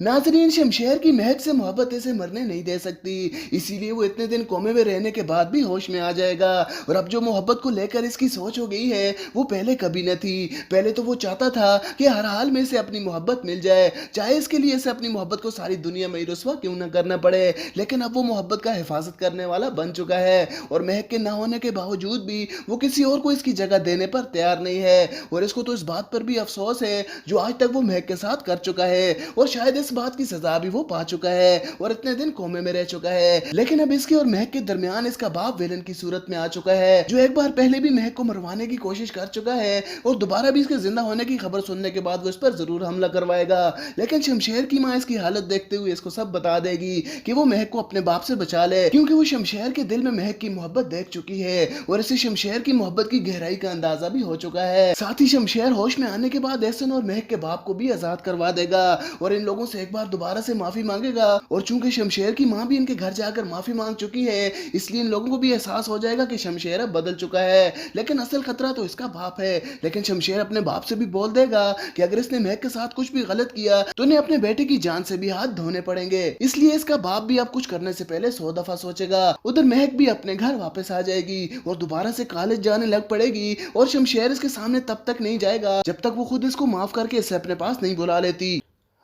नाज़रीन, शमशेर की महक से मोहब्बत इसे मरने नहीं दे सकती, इसीलिए वो इतने दिन कोमे में रहने के बाद भी होश में आ जाएगा। और अब जो मोहब्बत को लेकर इसकी सोच हो गई है वो पहले कभी न थी। पहले तो वो चाहता था कि हर हाल में इसे अपनी मोहब्बत मिल जाए, चाहे इसके लिए इसे अपनी मोहब्बत को सारी दुनिया में ही रुस्वा क्यों न करना पड़े। लेकिन अब वो मोहब्बत का हिफाजत करने वाला बन चुका है और महक के ना होने के बावजूद भी वो किसी और को इसकी जगह देने पर तैयार नहीं है। और इसको तो इस बात पर भी अफसोस है जो आज तक वो महक के साथ कर चुका है, और शायद इस बात की सजा भी वो पा चुका है और इतने दिन कोमे में रह चुका है। लेकिन अब इसके और महक के दरमियान इसका बाप विलन की सूरत में आ चुका है, जो एक बार पहले भी महक को मरवाने की कोशिश कर चुका है और दोबारा भी इसके जिंदा होने की खबर सुनने के बाद वो इस पर जरूर हमला करवाएगा। लेकिन शमशेर की माँ इसकी हालत देखते हुए इसको सब बता देगी कि वो महक को अपने बाप से बचा ले, क्योंकि वो शमशेर के दिल में महक की मोहब्बत देख चुकी है और इसे शमशेर की मोहब्बत की गहराई का अंदाजा भी हो चुका है। साथ ही शमशेर होश में आने के बाद एहसन और महक के बाप को भी आजाद करवा देगा और इन लोगों से एक बार दोबारा से माफी मांगेगा। और चूंकि शमशेर की माँ भी इनके घर जाकर माफी मांग चुकी है, इसलिए इन लोगों को भी एहसास हो जाएगा कि शमशेर अब बदल चुका है। लेकिन असल खतरा तो इसका बाप है। लेकिन शमशेर अपने बाप से भी बोल देगा कि अगर इसने महक के साथ कुछ भी गलत किया तो इन्हें अपने बेटे की जान से भी हाथ धोने पड़ेंगे। इसलिए इसका बाप भी अब कुछ करने से पहले 100 दफा सोचेगा। उधर महक भी अपने घर वापस आ जाएगी और दोबारा से कॉलेज जाने लग पड़ेगी और शमशेर इसके सामने तब तक नहीं जाएगा जब तक वो खुद इसको माफ करके इसे अपने पास नहीं बुला लेती।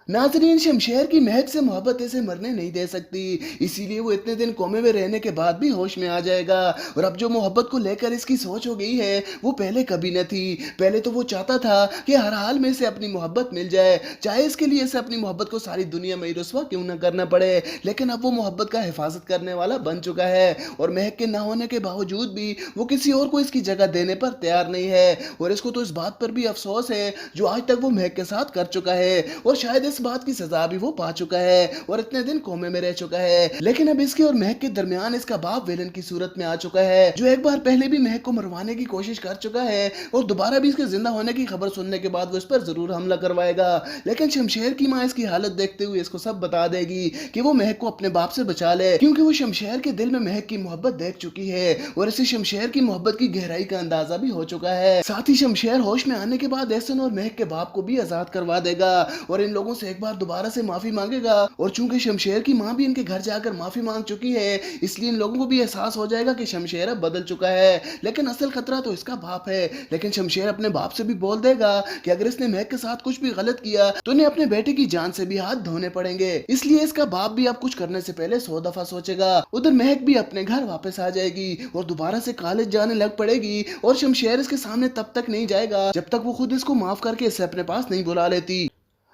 नाज़रीन, शमशेर की महक से मोहब्बत इसे मरने नहीं दे सकती, इसीलिए वो इतने दिन कोमे में रहने के बाद भी होश में आ जाएगा। और अब जो मोहब्बत को लेकर इसकी सोच हो गई है वो पहले कभी न थी। पहले तो वो चाहता था कि हर हाल में इसे अपनी मोहब्बत मिल जाए, चाहे इसके लिए इसे अपनी मोहब्बत को सारी दुनिया में ही रुस्वा क्यों न करना पड़े। लेकिन अब वो मोहब्बत का हिफाजत करने वाला बन चुका है और महक के ना होने के बावजूद भी वो किसी और को इसकी जगह देने पर तैयार नहीं है। और इसको तो इस बात पर भी अफसोस है जो आज तक वो महक के साथ कर चुका है और शायद इस बात की सजा भी वो पा चुका है और इतने दिन कोमे में रह चुका है। लेकिन अब इसके और महक के दरमियान इसका बाप विलन की सूरत में आ चुका है, जो एक बार पहले भी महक को मरवाने की कोशिश कर चुका है और दोबारा भी इसके जिंदा होने की खबर सुनने के बाद वो इस पर जरूर हमला करवाएगा। लेकिन शमशेर की माँ इसकी हालत देखते हुए इसको सब बता देगी कि वो महक को अपने बाप से बचा ले, क्योंकि वो शमशेर के दिल में महक की मोहब्बत देख चुकी है और इसे शमशेर की मोहब्बत की गहराई का अंदाजा भी हो चुका है। साथ ही शमशेर होश में आने के बाद एहसन और महक के बाप को भी आजाद करवा देगा और इन लोगों से एक बार दोबारा से माफी मांगेगा। और चूंकि शमशेर की माँ भी इनके घर जाकर माफी मांग चुकी है, इसलिए इन लोगों को भी एहसास हो जाएगा कि शमशेर अब बदल चुका है। लेकिन असल खतरा तो इसका बाप है। लेकिन शमशेर अपने बाप से भी बोल देगा कि अगर इसने महक के साथ कुछ भी गलत किया तो इन्हें अपने बेटे की जान से भी हाथ धोने पड़ेंगे। इसलिए इसका बाप भी अब कुछ करने से पहले 100 दफा सोचेगा। उधर महक भी अपने घर वापस आ जाएगी और दोबारा से कॉलेज जाने लग पड़ेगी और शमशेर इसके सामने तब तक नहीं जाएगा जब तक वो खुद इसको माफ करके इसे अपने पास नहीं बुला लेती।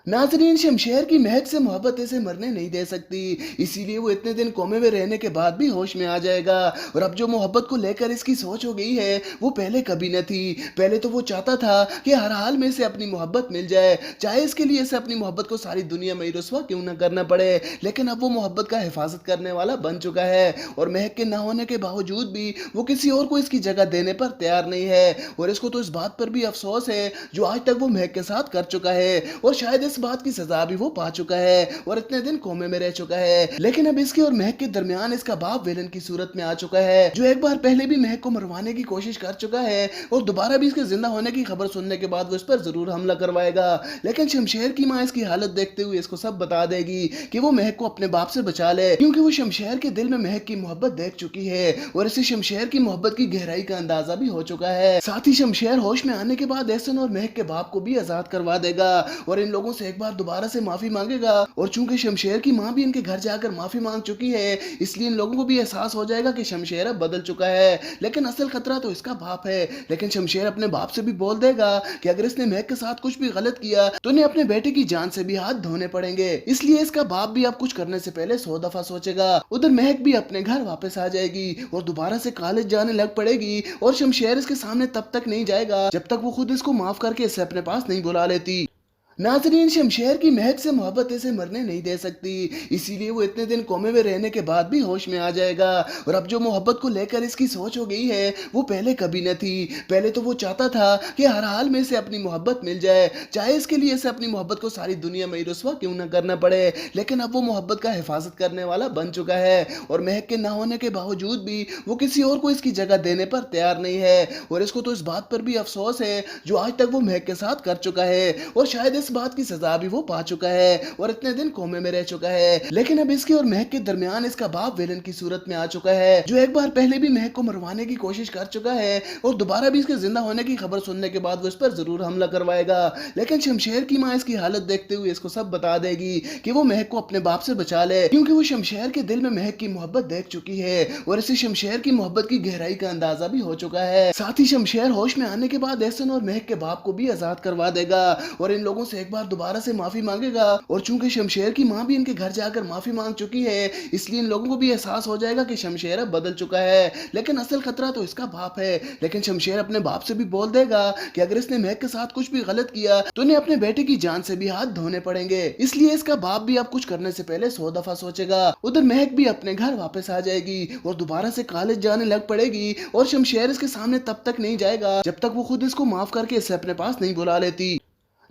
नाज़रीन, शमशेर की महक से मोहब्बत इसे मरने नहीं दे सकती, इसीलिए वो इतने दिन कोमे में रहने के बाद भी होश में आ जाएगा। और अब जो मोहब्बत को लेकर इसकी सोच हो गई है वो पहले कभी न थी। पहले तो वो चाहता था कि हर हाल में इसे अपनी मोहब्बत मिल जाए, चाहे इसके लिए इसे अपनी मोहब्बत को सारी दुनिया में ही रुस्वा क्यों न करना पड़े। लेकिन अब वो मोहब्बत का हिफाजत करने वाला बन चुका है और महक के ना होने के बावजूद भी वो किसी और को इसकी जगह देने पर तैयार नहीं है। और इसको तो इस बात पर भी अफसोस है जो आज तक वो महक के साथ कर चुका है और शायद इस बात की सजा भी वो पा चुका है और इतने दिन कोमे में रह चुका है। लेकिन अब इसके और महक के दरमियान इसका बाप विलन की सूरत में आ चुका है, जो एक बार पहले भी महक को मरवाने की कोशिश कर चुका है और दोबारा भी इसके जिंदा होने की खबर सुनने के बाद वो इस पर जरूर हमला करवाएगा। लेकिन शमशेर की माँ इसकी हालत देखते हुए इसको सब बता देगी कि वो महक को अपने बाप से बचा ले, क्योंकि वो शमशेर के दिल में महक की मोहब्बत देख चुकी है और इसे शमशेर की मोहब्बत की गहराई का अंदाजा भी हो चुका है। साथ ही शमशेर होश में आने के बाद एहसन और महक के बाप को भी आजाद करवा देगा और इन लोगों से एक बार दोबारा से माफी मांगेगा। और चूंकि शमशेर की माँ भी इनके घर जाकर माफी मांग चुकी है, इसलिए इन लोगों को भी एहसास हो जाएगा कि शमशेर अब बदल चुका है। लेकिन असल खतरा तो इसका बाप है। लेकिन शमशेर अपने बाप से भी बोल देगा कि अगर इसने महक के साथ कुछ भी गलत किया तो इन्हें अपने बेटे की जान से भी हाथ धोने पड़ेंगे। इसलिए इसका बाप भी अब कुछ करने से पहले 100 दफा सोचेगा। उधर महक भी अपने घर वापस आ जाएगी और दोबारा से कॉलेज जाने लग पड़ेगी और शमशेर इसके सामने तब तक नहीं जाएगा जब तक वो खुद इसको माफ करके इसे अपने पास नहीं बुला लेती। नाज़रीन, शमशेर की महक से मोहब्बत इसे मरने नहीं दे सकती, इसीलिए वो इतने दिन कोमे में रहने के बाद भी होश में आ जाएगा। और अब जो मोहब्बत को लेकर इसकी सोच हो गई है वो पहले कभी न थी। पहले तो वो चाहता था कि हर हाल में इसे अपनी मोहब्बत मिल जाए, चाहे इसके लिए इसे अपनी मोहब्बत को सारी दुनिया में ही रुस्वा क्यों न करना पड़े। लेकिन अब वो मोहब्बत का हिफाजत करने वाला बन चुका है और महक के ना होने के बावजूद भी वो किसी और को इसकी जगह देने पर तैयार नहीं है। और इसको तो इस बात पर भी अफसोस है जो आज तक वो महक के साथ कर चुका है और शायद इस बात की सजा भी वो पा चुका है और इतने दिन कोमे में रह चुका है। लेकिन अब इसके और महक के दरमियान इसका बाप विलन की सूरत में आ चुका है, जो एक बार पहले भी महक को मरवाने की कोशिश कर चुका है और दोबारा भी इसके जिंदा होने की खबर सुनने के बाद वो इस पर जरूर हमला करवाएगा। लेकिन शमशेर की माँ इसकी हालत देखते हुए इसको सब बता देगी कि वो महक को अपने बाप से बचा ले, क्योंकि वो शमशेर के दिल में महक की मोहब्बत देख चुकी है और इसे शमशेर की मोहब्बत की गहराई का अंदाजा भी हो चुका है। साथ ही शमशेर होश में आने के बाद एहसन और महक के बाप को भी आजाद करवा देगा और इन लोगों से एक बार दोबारा से माफी मांगेगा। और चूंकि शमशेर की माँ भी इनके घर जाकर माफी मांग चुकी है, इसलिए इन लोगों को भी एहसास हो जाएगा कि शमशेर अब बदल चुका है। लेकिन असल खतरा तो इसका बाप है। लेकिन शमशेर अपने बाप से भी बोल देगा कि अगर इसने महक के साथ कुछ भी गलत किया तो इन्हें अपने बेटे की जान से भी हाथ धोने पड़ेंगे। इसलिए इसका बाप भी अब कुछ करने से पहले 100 दफा सोचेगा। उधर महक भी अपने घर वापस आ जाएगी और दोबारा से कॉलेज जाने लग पड़ेगी और शमशेर इसके सामने तब तक नहीं जाएगा जब तक वो खुद इसको माफ करके इसे अपने पास नहीं बुला लेती।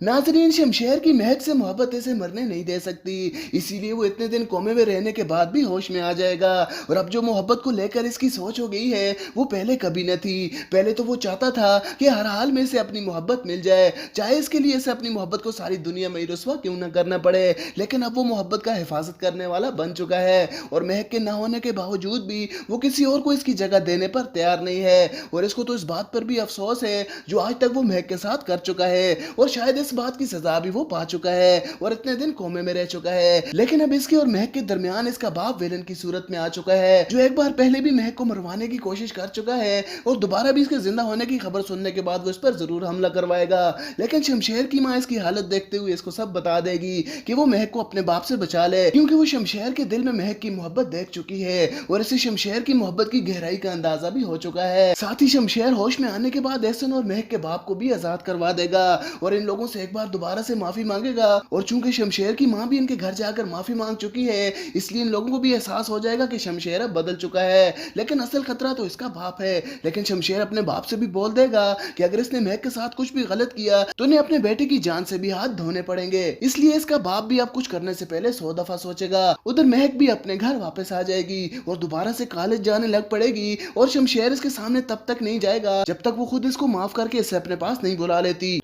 नाजरीन, शमशेर की महक से मोहब्बत इसे मरने नहीं दे सकती, इसीलिए वो इतने दिन कोमे में रहने के बाद भी होश में आ जाएगा। और अब जो मोहब्बत को लेकर इसकी सोच हो गई है वो पहले कभी न थी। पहले तो वो चाहता था कि हर हाल में से अपनी मोहब्बत मिल जाए, चाहे इसके लिए इसे अपनी मोहब्बत को सारी दुनिया में रुस्वा क्यों न करना पड़े। लेकिन अब वो मोहब्बत का हिफाजत करने वाला बन चुका है और महक के न होने के बावजूद भी वो किसी और को इसकी जगह देने पर तैयार नहीं है। और इसको तो इस बात पर भी अफसोस है जो आज तक वो महक के साथ कर चुका है और शायद इस बात की सजा भी वो पा चुका है और इतने दिन कोमे में रह चुका है। लेकिन अब इसके और महक के दरमियान इसका बाप विलन की सूरत में आ चुका है, जो एक बार पहले भी महक को मरवाने की कोशिश कर चुका है और दोबारा भी इसके जिंदा होने की खबर सुनने के बाद वो इस पर जरूर हमला करवाएगा। लेकिन शमशेर की माँ इसकी हालत देखते हुए इसको सब बता देगी कि वो महक को अपने बाप से बचा ले, क्योंकि वो शमशेर के दिल में महक की मोहब्बत देख चुकी है और इसे शमशेर की मोहब्बत की गहराई का अंदाजा भी हो चुका है। साथ ही शमशेर होश में आने के बाद एहसन और महक के बाप को भी आजाद करवा देगा और इन लोगों से एक बार दोबारा से माफी मांगेगा। और चूंकि शमशेर की मां भी इनके घर जाकर माफी मांग चुकी है, इसलिए इन लोगों को भी एहसास हो जाएगा कि शमशेर अब बदल चुका है। लेकिन असल खतरा तो इसका बाप है। लेकिन शमशेर अपने बाप से भी बोल देगा कि अगर इसने महक के साथ कुछ भी गलत किया तो इन्हें अपने बेटे की जान से भी हाथ धोने पड़ेंगे। इसलिए इसका बाप भी अब कुछ करने से पहले 100 दफा सोचेगा। उधर महक भी अपने घर वापस आ जाएगी और दोबारा से कॉलेज जाने लग पड़ेगी और शमशेर इसके सामने तब तक नहीं जाएगा जब तक वो खुद इसको माफ करके इसे अपने पास नहीं बुला लेती।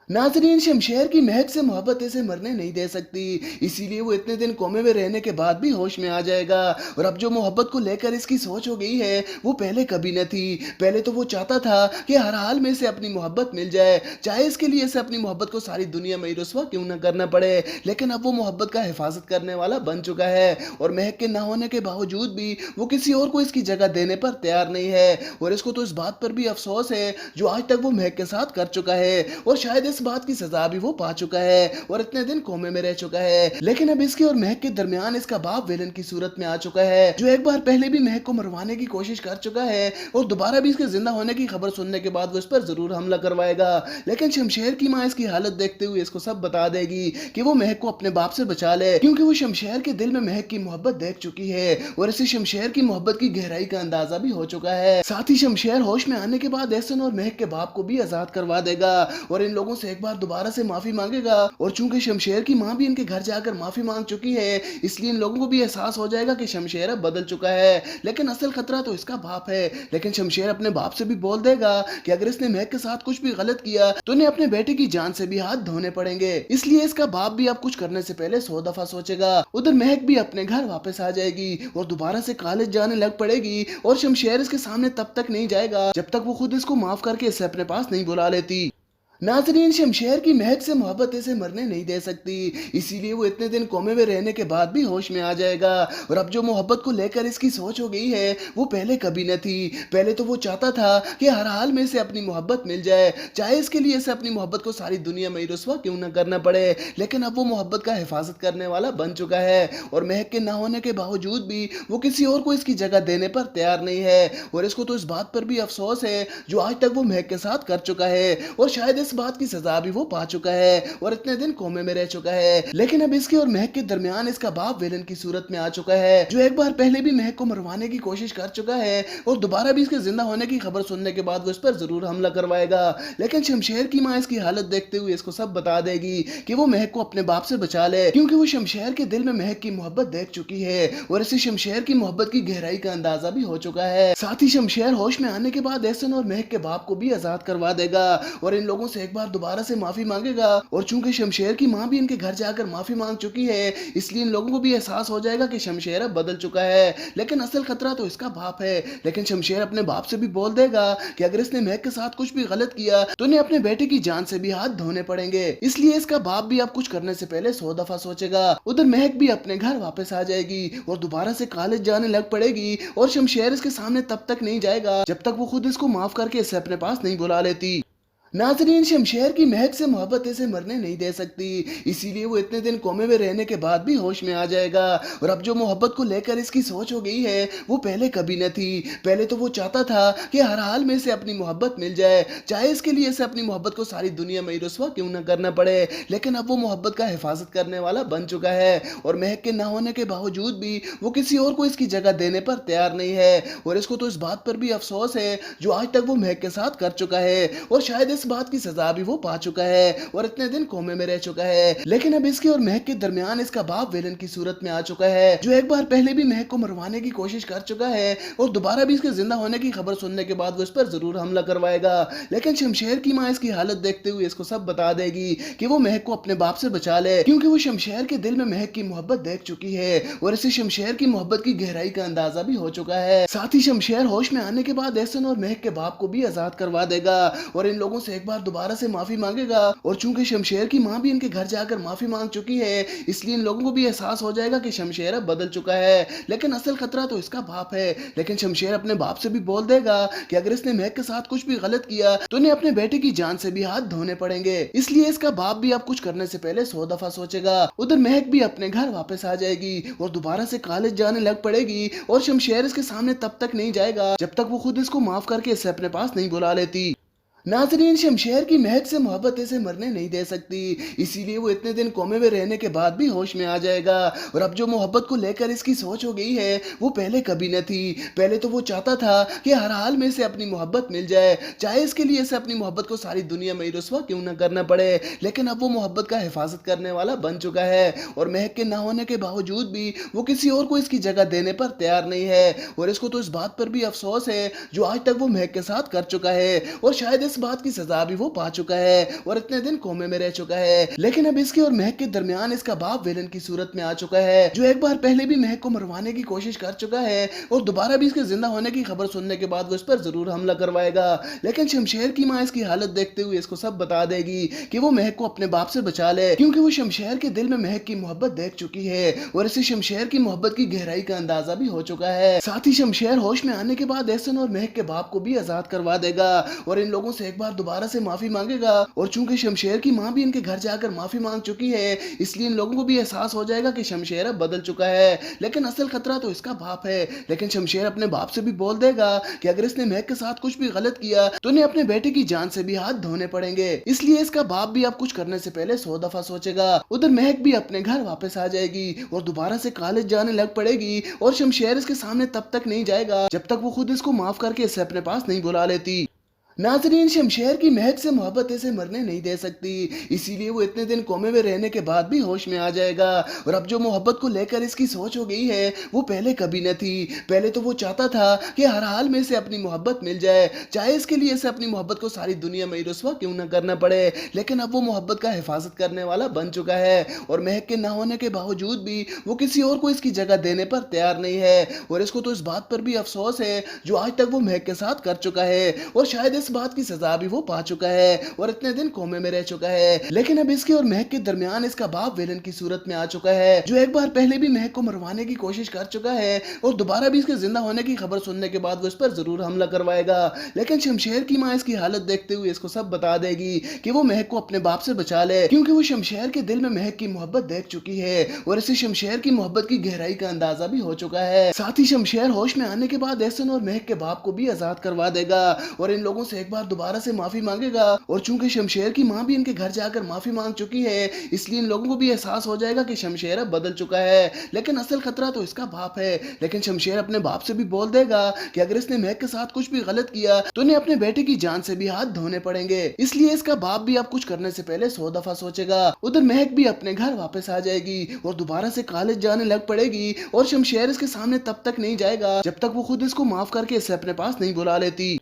नाजरीन, शमशेर की महक से मोहब्बत इसे मरने नहीं दे सकती, इसीलिए वो इतने दिन कोमे में रहने के बाद भी होश में आ जाएगा। और अब जो मोहब्बत को लेकर इसकी सोच हो गई है वो पहले कभी न थी। पहले तो वो चाहता था कि हर हाल में से अपनी मोहब्बत मिल जाए, चाहे इसके लिए इसे अपनी मोहब्बत को सारी दुनिया में रुस्वा क्यों न करना पड़े। लेकिन अब वो मोहब्बत का हिफाजत करने वाला बन चुका है और महक के न होने के बावजूद भी वो किसी और को इसकी जगह देने पर तैयार नहीं है। और इसको तो इस बात पर भी अफसोस है जो आज तक वो महक के साथ कर चुका है और शायद इस बात की सजा भी वो पा चुका है और इतने दिन कोमे में रह चुका है। लेकिन अब इसके और महक के दरमियान इसका बाप विलन की सूरत में आ चुका है, जो एक बार पहले भी महक को मरवाने की कोशिश कर चुका है और दोबारा भी इसके जिंदा होने की खबर सुनने के बाद वो इस पर जरूर हमला करवाएगा। लेकिन शमशेर की माँ इसकी हालत देखते हुए इसको सब बता देगी कि वो महक को अपने बाप से बचा ले, क्योंकि वो शमशेर के दिल में महक की मोहब्बत देख चुकी है और इसे शमशेर की मोहब्बत की गहराई का अंदाजा भी हो चुका है। साथ ही शमशेर होश में आने के बाद एहसन और महक के बाप को भी आजाद करवा देगा और इन लोगों से एक बार दोबारा से माफी मांगेगा। और चूंकि शमशेर की मां भी इनके घर जाकर माफी मांग चुकी है, इसलिए इन लोगों को भी एहसास हो जाएगा कि शमशेर अब बदल चुका है। लेकिन असल खतरा तो इसका बाप है। लेकिन शमशेर अपने बाप से भी बोल देगा कि अगर इसने महक के साथ कुछ भी गलत किया तो इन्हें अपने बेटे की जान से भी हाथ धोने पड़ेंगे। इसलिए इसका बाप भी अब कुछ करने से पहले 100 दफा सोचेगा। उधर महक भी अपने घर वापस आ जाएगी और दोबारा से कॉलेज जाने लग पड़ेगी और शमशेर इसके सामने तब तक नहीं जाएगा जब तक वो खुद इसको माफ करके इसे अपने पास नहीं बुला लेती। नाजरीन, शमशेर की महक से मोहब्बत इसे मरने नहीं दे सकती, इसीलिए वो इतने दिन कोमे में रहने के बाद भी होश में आ जाएगा। और अब जो मोहब्बत को लेकर इसकी सोच हो गई है वो पहले कभी न थी। पहले तो वो चाहता था कि हर हाल में से अपनी मोहब्बत मिल जाए, चाहे इसके लिए इसे अपनी मोहब्बत को सारी दुनिया में रुस्वा क्यों न करना पड़े। लेकिन अब वो मोहब्बत का हिफाजत करने वाला बन चुका है और महक के न होने के बावजूद भी वो किसी और को इसकी जगह देने पर तैयार नहीं है। और इसको तो इस बात पर भी अफसोस है जो आज तक वो महक के साथ कर चुका है और शायद इस बात की सजा भी वो पा चुका है और इतने दिन कोमे में रह चुका है। लेकिन अब इसके और महक के दरमियान इसका बाप विलन की सूरत में आ चुका है, जो एक बार पहले भी महक को मरवाने की कोशिश कर चुका है और दोबारा भी इसके जिंदा होने की खबर सुनने के बाद वो इस पर जरूर हमला करवाएगा। लेकिन शमशेर की माँ इसकी हालत देखते हुए इसको सब बता देगी कि वो महक को अपने बाप से बचा ले, क्योंकि वो शमशेर के दिल में महक की मोहब्बत देख चुकी है और इसे शमशेर की मोहब्बत की गहराई का अंदाजा भी हो चुका है। साथ ही शमशेर होश में आने के बाद एहसन और महक के बाप को भी आजाद करवा देगा और इन लोगों से से एक बार दोबारा से माफी मांगेगा। और चूंकि शमशेर की माँ भी इनके घर जाकर माफी मांग चुकी है, इसलिए इन लोगों को भी एहसास हो जाएगा कि शमशेर अब बदल चुका है। लेकिन असल खतरा तो इसका बाप है। लेकिन शमशेर अपने बाप से भी बोल देगा कि अगर इसने महक के साथ कुछ भी गलत किया तो इन्हें अपने बेटे की जान से भी हाथ धोने पड़ेंगे। इसलिए इसका बाप भी अब कुछ करने से पहले 100 दफा सोचेगा। उधर महक भी अपने घर वापस आ जाएगी और दोबारा से कॉलेज जाने लग पड़ेगी। और शमशेर इसके सामने तब तक नहीं जाएगा जब तक वो खुद इसको माफ करके इसे अपने पास नहीं बुला लेती। नाजरीन, शमशेर की महक से मोहब्बत इसे मरने नहीं दे सकती, इसीलिए वो इतने दिन कोमे में रहने के बाद भी होश में आ जाएगा। और अब जो मोहब्बत को लेकर इसकी सोच हो गई है वो पहले कभी न थी। पहले तो वो चाहता था कि हर हाल में इसे अपनी मोहब्बत मिल जाए, चाहे इसके लिए इसे अपनी मोहब्बत को सारी दुनिया में ही रुस्वा क्यों न करना पड़े। लेकिन अब वो मोहब्बत का हिफाजत करने वाला बन चुका है और महक के न होने के बावजूद भी वो किसी और को इसकी जगह देने पर तैयार नहीं है। और इसको तो इस बात पर भी अफसोस है जो आज तक वो महक के साथ कर चुका है, और शायद इस बात की सजा भी वो पा चुका है और इतने दिन कोमे में रह चुका है। लेकिन अब इसके और महक के दरमियान इसका बाप विलन की सूरत में आ चुका है, जो एक बार पहले भी महक को मरवाने की कोशिश कर चुका है और दोबारा भी इसके जिंदा होने की खबर सुनने के बाद वो इस पर जरूर हमला करवाएगा। लेकिन शमशेर की माँ इसकी हालत देखते हुए इसको सब बता देगी कि वो महक को अपने बाप से बचा ले, क्योंकि वो शमशेर के दिल में महक की मोहब्बत देख चुकी है और इसे शमशेर की मोहब्बत की गहराई का अंदाजा भी हो चुका है। साथ ही शमशेर होश में आने के बाद एहसन और महक के बाप को भी आजाद करवा देगा और इन लोगों से एक बार दोबारा से माफी मांगेगा। और चूंकि शमशेर की माँ भी इनके घर जाकर माफी मांग चुकी है, इसलिए इन लोगों को भी एहसास हो जाएगा कि शमशेर अब बदल चुका है। लेकिन असल खतरा तो इसका बाप है। लेकिन शमशेर अपने बाप से भी बोल देगा कि अगर इसने महक के साथ कुछ भी गलत किया तो इन्हें अपने बेटे की जान से भी हाथ धोने पड़ेंगे। इसलिए इसका बाप भी अब कुछ करने से पहले 100 दफा सोचेगा। उधर महक भी अपने घर वापस आ जाएगी और दोबारा से कॉलेज जाने लग पड़ेगी और शमशेर इसके सामने तब तक नहीं जाएगा जब तक वो खुद इसको माफ करके इसे अपने पास नहीं बुला लेती। नाजरीन, शमशेर की महक से मोहब्बत इसे मरने नहीं दे सकती, इसीलिए वो इतने दिन कोमे में रहने के बाद भी होश में आ जाएगा। और अब जो मोहब्बत को लेकर इसकी सोच हो गई है वो पहले कभी न थी। पहले तो वो चाहता था कि हर हाल में इसे अपनी मोहब्बत मिल जाए, चाहे इसके लिए इसे अपनी मोहब्बत को सारी दुनिया में ही रुस्वा क्यों न करना पड़े। लेकिन अब वो मोहब्बत का हिफाजत करने वाला बन चुका है और महक के न होने के बावजूद भी वो किसी और को इसकी जगह देने पर तैयार नहीं है। और इसको तो इस बात पर भी अफसोस है जो आज तक वो महक के साथ कर चुका है और शायद इस बात की सजा भी वो पा चुका है और इतने दिन कोमे में रह चुका है। लेकिन अब इसके और महक के दरमियान इसका बाप विलन की सूरत में आ चुका है, जो एक बार पहले भी महक को मरवाने की कोशिश कर चुका है और दोबारा भी इसके जिंदा होने की खबर सुनने के बाद वो इस पर जरूर हमला करवाएगा। लेकिन शमशेर की माँ इसकी हालत देखते हुए इसको सब बता देगी कि वो महक को अपने बाप से बचा ले, क्योंकि वो शमशेर के दिल में महक की मोहब्बत देख चुकी है और इसे शमशेर की मोहब्बत की गहराई का अंदाजा भी हो चुका है। साथ ही शमशेर होश में आने के बाद एहसन और महक के बाप को भी आजाद करवा देगा और इन लोगों से एक बार दोबारा से माफी मांगेगा। और चूंकि शमशेर की माँ भी इनके घर जाकर माफी मांग चुकी है, इसलिए इन लोगों को भी एहसास हो जाएगा कि शमशेर अब बदल चुका है। लेकिन असल खतरा तो इसका बाप है। लेकिन शमशेर अपने बाप से भी बोल देगा कि अगर इसने महक के साथ कुछ भी गलत किया तो इन्हें अपने बेटे की जान से भी हाथ धोने पड़ेंगे। इसलिए इसका बाप भी अब कुछ करने से पहले 100 दफा सोचेगा। उधर महक भी अपने घर वापस आ जाएगी और दोबारा से कॉलेज जाने लग पड़ेगी और शमशेर इसके सामने तब तक नहीं जाएगा जब तक वो खुद इसको माफ करके इसे अपने पास नहीं बुला लेती। नाजरीन, शमशेर की महक से मोहब्बत इसे मरने नहीं दे सकती, इसीलिए वो इतने दिन कोमे में रहने के बाद भी होश में आ जाएगा। और अब जो मोहब्बत को लेकर इसकी सोच हो गई है वो पहले कभी न थी। पहले तो वो चाहता था कि हर हाल में इसे अपनी मोहब्बत मिल जाए, चाहे इसके लिए इसे अपनी मोहब्बत को सारी दुनिया में ही रुस्वा क्यों न करना पड़े। लेकिन अब वो मोहब्बत का हिफाजत करने वाला बन चुका है और महक के न होने के बावजूद भी वो किसी और को इसकी जगह देने पर तैयार नहीं है। और इसको तो इस बात पर भी अफसोस है जो आज तक वो महक के साथ कर चुका है और शायद इस बात की सजा भी वो पा चुका है और इतने दिन कोमे में रह चुका है। लेकिन अब इसके और महक के दरमियान इसका बाप विलन की सूरत में आ चुका है, जो एक बार पहले भी महक को मरवाने की कोशिश कर चुका है और दोबारा भी इसके जिंदा होने की खबर सुनने के बाद वो इस पर जरूर हमला करवाएगा। लेकिन शमशेर की माँ इसकी हालत देखते हुए इसको सब बता देगी कि वो महक को अपने बाप से बचा ले, क्योंकि वो शमशेर के दिल में महक की मोहब्बत देख चुकी है और इसे शमशेर की मोहब्बत की गहराई का अंदाजा भी हो चुका है। साथ ही शमशेर होश में आने के बाद एहसन और महक के बाप को भी आजाद करवा देगा और इन लोगों से एक बार दोबारा से माफी मांगेगा। और चूंकि शमशेर की माँ भी इनके घर जाकर माफी मांग चुकी है, इसलिए इन लोगों को भी एहसास हो जाएगा कि शमशेर अब बदल चुका है। लेकिन असल खतरा तो इसका बाप है। लेकिन शमशेर अपने बाप से भी बोल देगा कि अगर इसने महक के साथ कुछ भी गलत किया तो इन्हें अपने बेटे की जान से भी हाथ धोने पड़ेंगे। इसलिए इसका बाप भी अब कुछ करने से पहले 100 दफा सोचेगा। उधर महक भी अपने घर वापस आ जाएगी और दोबारा से कॉलेज जाने लग पड़ेगी और शमशेर इसके सामने तब तक नहीं जाएगा जब तक वो खुद इसको माफ करके इसे अपने पास नहीं बुला लेती।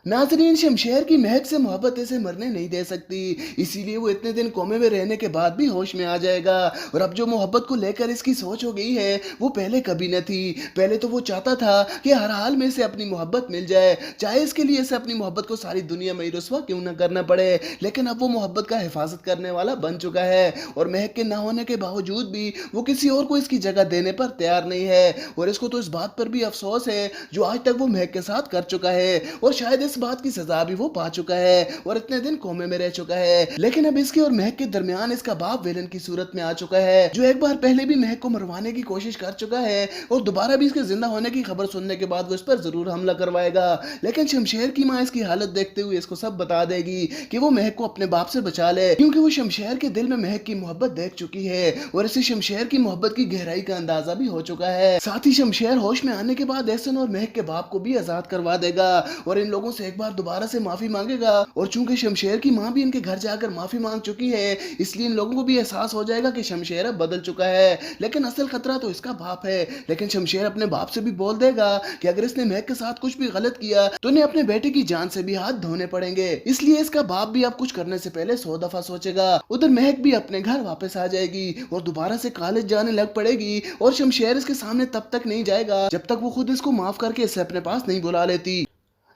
नाज़रीन, शमशेर की महक से मोहब्बत इसे मरने नहीं दे सकती, इसीलिए वो इतने दिन कोमे में रहने के बाद भी होश में आ जाएगा। और अब जो मोहब्बत को लेकर इसकी सोच हो गई है, वो पहले कभी न थी। पहले तो वो चाहता था कि हर हाल में इसे अपनी मोहब्बत मिल जाए, चाहे इसके लिए इसे अपनी मोहब्बत को सारी दुनिया में ही रुस्वा क्यों न करना पड़े। लेकिन अब वो मोहब्बत का हिफाजत करने वाला बन चुका है, और महक के ना होने के बावजूद भी वो किसी और को इसकी जगह देने पर तैयार नहीं है। और इसको तो इस बात पर भी अफसोस है जो आज तक वो महक के साथ कर चुका है, और शायद इस बात की सजा भी वो पा चुका है और इतने दिन कोमे में रह चुका है। लेकिन अब इसके और महक के दरमियान इसका बाप विलन की सूरत में आ चुका है, जो एक बार पहले भी महक को मरवाने की कोशिश कर चुका है, और दोबारा भी इसके जिंदा होने की खबर सुनने के बाद वो इस पर जरूर हमला करवाएगा। लेकिन शमशेर की माँ इसकी हालत देखते हुए इसको सब बता देगी कि वो महक को अपने बाप से बचा ले, क्योंकि वो शमशेर के दिल में महक की मोहब्बत देख चुकी है, और इसे शमशेर की मोहब्बत की गहराई का अंदाजा भी हो चुका है। साथ ही शमशेर होश में आने के बाद एहसन और महक के बाप को भी आजाद करवा देगा, और इन लोगों से एक बार दोबारा से माफी मांगेगा। और चूंकि शमशेर की माँ भी इनके घर जाकर माफी मांग चुकी है, इसलिए इन लोगों को भी एहसास हो जाएगा कि शमशेर अब बदल चुका है। लेकिन असल खतरा तो इसका बाप है। लेकिन शमशेर अपने बाप से भी बोल देगा कि अगर इसने महक के साथ कुछ भी गलत किया तो इन्हें अपने बेटे की जान से भी हाथ धोने पड़ेंगे। इसलिए इसका बाप भी अब कुछ करने से पहले 100 दफा सोचेगा। उधर महक भी अपने घर वापस आ जाएगी और दोबारा से कॉलेज जाने लग पड़ेगी, और शमशेर इसके सामने तब तक नहीं जाएगा जब तक वो खुद इसको माफ करके इसे अपने पास नहीं बुला लेती।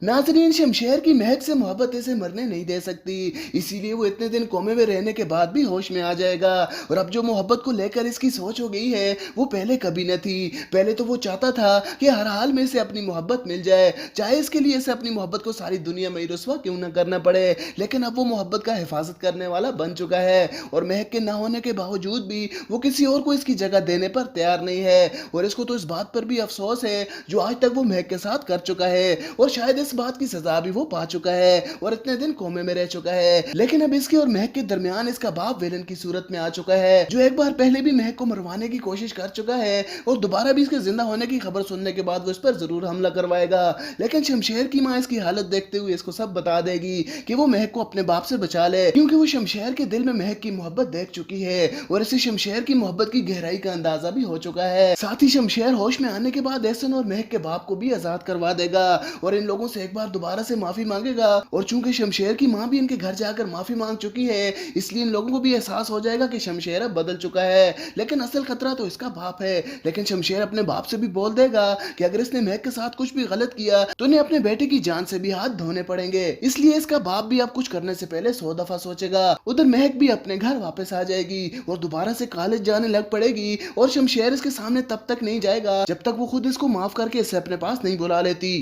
नाज़रीन, शमशेर की महक से मोहब्बत इसे मरने नहीं दे सकती, इसीलिए वो इतने दिन कोमे में रहने के बाद भी होश में आ जाएगा। और अब जो मोहब्बत को लेकर इसकी सोच हो गई है, वो पहले कभी न थी। पहले तो वो चाहता था कि हर हाल में इसे अपनी मोहब्बत मिल जाए, चाहे इसके लिए इसे अपनी मोहब्बत को सारी दुनिया में ही रुस्वा क्यों न करना पड़े। लेकिन अब वो मोहब्बत का हिफाजत करने वाला बन चुका है, और महक के ना होने के बावजूद भी वो किसी और को इसकी जगह देने पर तैयार नहीं है। और इसको तो इस बात पर भी अफसोस है जो आज तक वो महक के साथ कर चुका है, और शायद इस बात की सजा भी वो पा चुका है और इतने दिन कोमे में रह चुका है। लेकिन अब इसके और महक के दरमियान इसका बाप विलन की सूरत में आ चुका है, जो एक बार पहले भी महक को मरवाने की कोशिश कर चुका है, और दोबारा भी इसके जिंदा होने की खबर सुनने के बाद वो इस पर जरूर हमला करवाएगा। लेकिन शमशेर की माँ इसकी हालत देखते हुए इसको सब बता देगी कि वो महक को अपने बाप से बचा ले, क्योंकि वो शमशेर के दिल में महक की मोहब्बत देख चुकी है, और इसे शमशेर की मोहब्बत की गहराई का अंदाजा भी हो चुका है। साथ ही शमशेर होश में आने के बाद एहसन और महक के बाप को भी आजाद करवा देगा, और इन लोगों से एक बार दोबारा से माफी मांगेगा। और चूंकि शमशेर की माँ भी इनके घर जाकर माफी मांग चुकी है, इसलिए इन लोगों को भी एहसास हो जाएगा कि शमशेर अब बदल चुका है। लेकिन असल खतरा तो इसका बाप है। लेकिन शमशेर अपने बाप से भी बोल देगा कि अगर इसने महक के साथ कुछ भी गलत किया तो इन्हें अपने बेटे की जान से भी हाथ धोने पड़ेंगे। इसलिए इसका बाप भी अब कुछ करने से पहले 100 दफा सोचेगा। उधर महक भी अपने घर वापस आ जाएगी और दोबारा से कॉलेज जाने लग पड़ेगी, और शमशेर इसके सामने तब तक नहीं जाएगा जब तक वो खुद इसको माफ करके इसे अपने पास नहीं बुला लेती।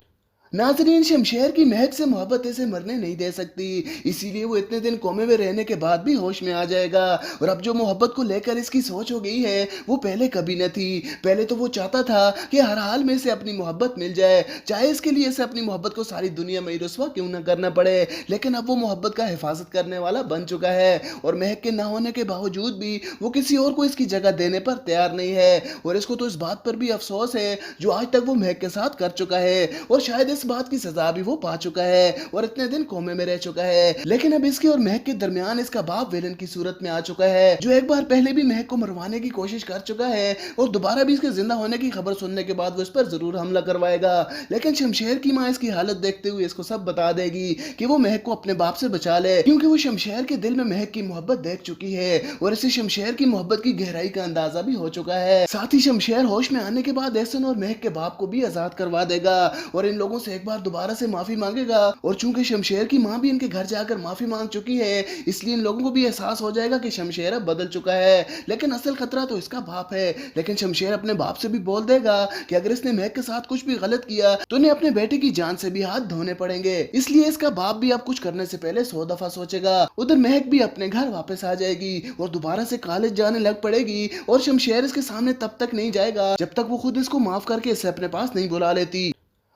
नाज़रीन, शमशेर की महक से मोहब्बत इसे मरने नहीं दे सकती, इसीलिए वो इतने दिन कोमे में रहने के बाद भी होश में आ जाएगा। और अब जो मोहब्बत को लेकर इसकी सोच हो गई है, वो पहले कभी न थी। पहले तो वो चाहता था कि हर हाल में इसे अपनी मोहब्बत मिल जाए, चाहे इसके लिए इसे अपनी मोहब्बत को सारी दुनिया में ही रुस्वा क्यों न करना पड़े। लेकिन अब वो मोहब्बत का हिफाजत करने वाला बन चुका है, और महक के ना होने के बावजूद भी वो किसी और को इसकी जगह देने पर तैयार नहीं है। और इसको तो इस बात पर भी अफसोस है जो आज तक वो महक के साथ कर चुका है, और शायद इस बात की सजा भी वो पा चुका है और इतने दिन कोमे में रह चुका है। लेकिन अब इसके और महक के दरमियान इसका बाप विलन की सूरत में आ चुका है, जो एक बार पहले भी महक को मरवाने की कोशिश कर चुका है, और दोबारा भी इसके जिंदा होने की खबर सुनने के बाद वो इस पर जरूर हमला करवाएगा। लेकिन शमशेर की माँ इसकी हालत देखते हुए इसको सब बता देगी कि वो महक को अपने बाप से बचा ले, क्योंकि वो शमशेर के दिल में महक की मोहब्बत देख चुकी है, और इसे शमशेर की मोहब्बत की गहराई का अंदाजा भी हो चुका है। साथ ही शमशेर होश में आने के बाद एहसन और महक के बाप को भी आजाद करवा देगा, और इन लोगों से एक बार दोबारा से माफी मांगेगा। और चूंकि शमशेर की माँ भी इनके घर जाकर माफी मांग चुकी है, इसलिए इन लोगों को भी एहसास हो जाएगा कि शमशेर अब बदल चुका है। लेकिन असल खतरा तो इसका बाप है। लेकिन शमशेर अपने बाप से भी बोल देगा कि अगर इसने महक के साथ कुछ भी गलत किया तो इन्हें अपने बेटे की जान से भी हाथ धोने पड़ेंगे। इसलिए इसका बाप भी अब कुछ करने से पहले 100 दफा सोचेगा। उधर महक भी अपने घर वापस आ जाएगी और दोबारा से कॉलेज जाने लग पड़ेगी, और शमशेर इसके सामने तब तक नहीं जाएगा जब तक वो खुद इसको माफ करके इसे अपने पास नहीं बुला लेती।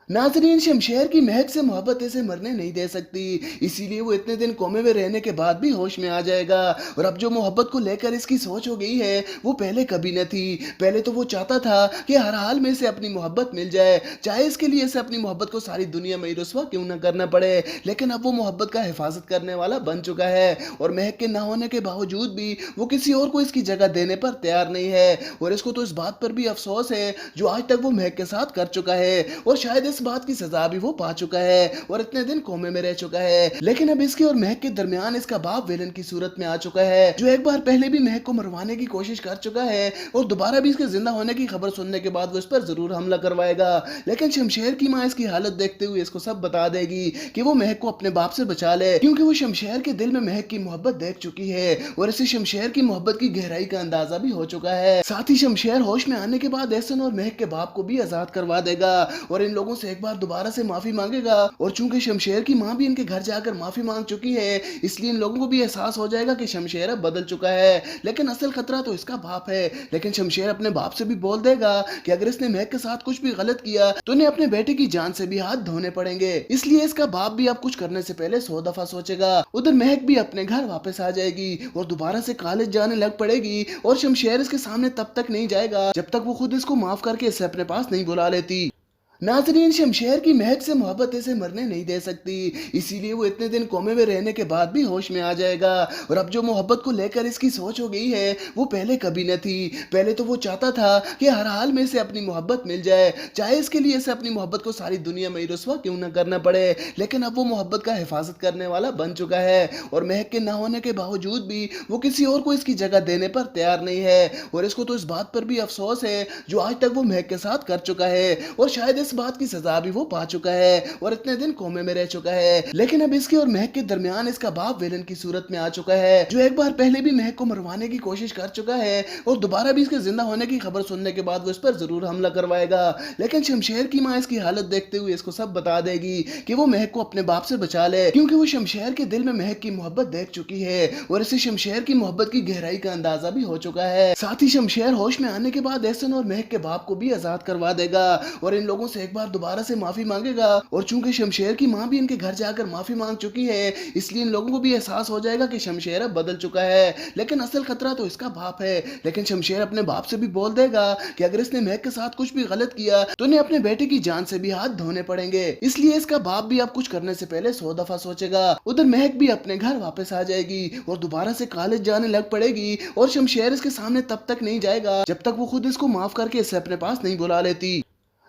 नाज़रीन, शमशेर की महक से मोहब्बत इसे मरने नहीं दे सकती, इसीलिए वो इतने दिन कोमे में रहने के बाद भी होश में आ जाएगा। और अब जो मोहब्बत को लेकर इसकी सोच हो गई है, वो पहले कभी न थी। पहले तो वो चाहता था कि हर हाल में इसे अपनी मोहब्बत मिल जाए, चाहे इसके लिए इसे अपनी मोहब्बत को सारी दुनिया में ही रुस्वा क्यों न करना पड़े। लेकिन अब वो मोहब्बत का हिफाजत करने वाला बन चुका है, और महक के ना होने के बावजूद भी वो किसी और को इसकी जगह देने पर तैयार नहीं है। और इसको तो इस बात पर भी अफसोस है जो आज तक वो महक के साथ कर चुका है, और शायद इस इस बात की सजा भी वो पा चुका है और इतने दिन कोमे में रह चुका है। लेकिन अब इसके और महक के दरमियान इसका बाप विलन की सूरत में आ चुका है, जो एक बार पहले भी महक को मरवाने की कोशिश कर चुका है और दोबारा भी इसके जिंदा होने की खबर सुनने के बाद वो इस पर जरूर हमला करवाएगा। लेकिन शमशेर की माँ इसकी हालत देखते हुए इसको सब बता देगी कि वो महक को अपने बाप से बचा ले, क्योंकि वो शमशेर के दिल में महक की मोहब्बत देख चुकी है और इसे शमशेर की मोहब्बत की गहराई का अंदाजा भी हो चुका है। साथ ही शमशेर होश में आने के बाद एहसन और महक के बाप को भी आजाद करवा देगा और इन लोगों से एक बार दोबारा से माफी मांगेगा। और चूंकि शमशेर की माँ भी इनके घर जाकर माफी मांग चुकी है, इसलिए इन लोगों को भी एहसास हो जाएगा कि शमशेर अब बदल चुका है। लेकिन असल खतरा तो इसका बाप है। लेकिन शमशेर अपने बाप से भी बोल देगा कि अगर इसने महक के साथ कुछ भी गलत किया तो इन्हें अपने बेटे की जान से भी हाथ धोने पड़ेंगे। इसलिए इसका बाप भी अब कुछ करने से पहले 100 दफा सोचेगा। उधर महक भी अपने घर वापस आ जाएगी और दोबारा से कॉलेज जाने लग पड़ेगी और शमशेर इसके सामने तब तक नहीं जाएगा जब तक वो खुद इसको माफ करके इसे अपने पास नहीं बुला लेती। नाजरीन, शमशेर की महक से मोहब्बत इसे मरने नहीं दे सकती, इसीलिए वो इतने दिन कोमे में रहने के बाद भी होश में आ जाएगा। और अब जो मोहब्बत को लेकर इसकी सोच हो गई है वो पहले कभी न थी। पहले तो वो चाहता था कि हर हाल में इसे अपनी मोहब्बत मिल जाए, चाहे इसके लिए इसे अपनी मोहब्बत को सारी दुनिया में ही रुस्वा क्यों न करना पड़े। लेकिन अब वो मोहब्बत का हिफाजत करने वाला बन चुका है और महक के ना होने के बावजूद भी वो किसी और को इसकी जगह देने पर तैयार नहीं है। और इसको तो इस बात पर भी अफसोस है जो आज तक वो महक के साथ कर चुका है और शायद इस बात की सजा भी वो पा चुका है और इतने दिन कोमे में रह चुका है। लेकिन अब इसके और महक के दरमियान इसका बाप विलन की सूरत में आ चुका है, जो एक बार पहले भी महक को मरवाने की कोशिश कर चुका है और दोबारा भी इसके जिंदा होने की खबर सुनने के बाद वो इस पर जरूर हमला करवाएगा। लेकिन शमशेर की माँ इसकी हालत देखते हुए इसको सब बता देगी कि वो महक को अपने बाप से बचा ले, क्योंकि वो शमशेर के दिल में महक की मोहब्बत देख चुकी है और इसे शमशेर की मोहब्बत की गहराई का अंदाजा भी हो चुका है। साथ ही शमशेर होश में आने के बाद एहसन और महक के बाप को भी आजाद करवा देगा और इन लोगों से एक बार दोबारा से माफी मांगेगा। और चूंकि शमशेर की माँ भी इनके घर जाकर माफी मांग चुकी है, इसलिए इन लोगों को भी एहसास हो जाएगा कि शमशेर अब बदल चुका है। लेकिन असल खतरा तो इसका बाप है। लेकिन शमशेर अपने बाप से भी बोल देगा कि अगर इसने महक के साथ कुछ भी गलत किया तो इन्हें अपने बेटे की जान से भी हाथ धोने पड़ेंगे। इसलिए इसका बाप भी अब कुछ करने से पहले 100 दफा सोचेगा। उधर महक भी अपने घर वापस आ जाएगी और दोबारा से कॉलेज जाने लग पड़ेगी और शमशेर इसके सामने तब तक नहीं जाएगा जब तक वो खुद इसको माफ करके इसे अपने पास नहीं बुला लेती।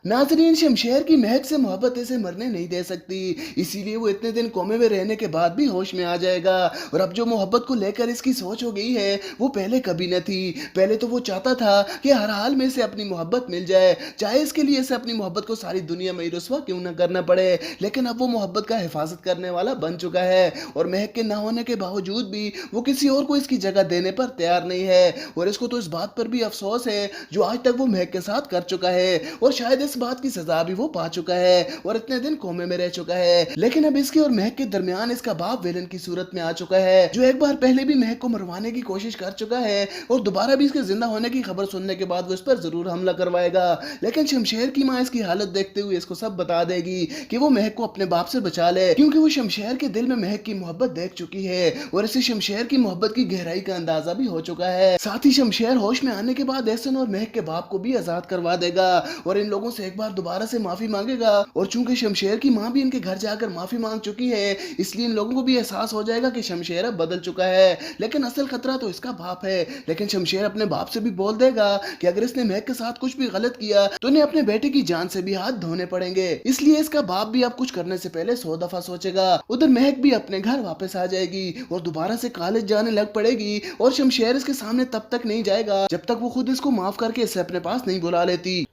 नाजरीन, शमशेर की महक से मोहब्बत इसे मरने नहीं दे सकती, इसीलिए वो इतने दिन कोमे में रहने के बाद भी होश में आ जाएगा। और अब जो मोहब्बत को लेकर इसकी सोच हो गई है वो पहले कभी न थी। पहले तो वो चाहता था कि हर हाल में इसे अपनी मोहब्बत मिल जाए, चाहे इसके लिए इसे अपनी मोहब्बत को सारी दुनिया में ही रुस्वा क्यों न करना पड़े। लेकिन अब वो मोहब्बत का हिफाजत करने वाला बन चुका है और महक के ना होने के बावजूद भी वो किसी और को इसकी जगह देने पर तैयार नहीं है। और इसको तो इस बात पर भी अफसोस है जो आज तक वो महक के साथ कर चुका है और शायद इस बात की सजा भी वो पा चुका है और इतने दिन कोमे में रह चुका है। लेकिन अब इसके और महक के दरमियान इसका बाप विलन की सूरत में आ चुका है, जो एक बार पहले भी महक को मरवाने की कोशिश कर चुका है और दोबारा भी इसके जिंदा होने की खबर सुनने के बाद वो इस पर जरूर हमला करवाएगा। लेकिन शमशेर की माँ इसकी हालत देखते हुए इसको सब बता देगी कि वो महक को अपने बाप से बचा ले, क्योंकि वो शमशेर के दिल में महक की मोहब्बत देख चुकी है और इसे शमशेर की मोहब्बत की गहराई का अंदाजा भी हो चुका है। साथ ही शमशेर होश में आने के बाद एहसन और महक के बाप को भी आजाद करवा देगा और इन लोगों से एक बार दोबारा से माफी मांगेगा। और चूंकि शमशेर की माँ भी इनके घर जाकर माफी मांग चुकी है, इसलिए इन लोगों को भी एहसास हो जाएगा कि शमशेर अब बदल चुका है। लेकिन असल खतरा तो इसका बाप है। लेकिन शमशेर अपने बाप से भी बोल देगा कि अगर इसने महक के साथ कुछ भी गलत किया तो इन्हें अपने बेटे की जान से भी हाथ धोने पड़ेंगे। इसलिए इसका बाप भी अब कुछ करने से पहले 100 दफा सोचेगा। उधर महक भी अपने घर वापस आ जाएगी और दोबारा से कॉलेज जाने लग पड़ेगी और शमशेर इसके सामने तब तक नहीं जाएगा जब तक वो खुद इसको माफ करके इसे अपने पास नहीं बुला लेती।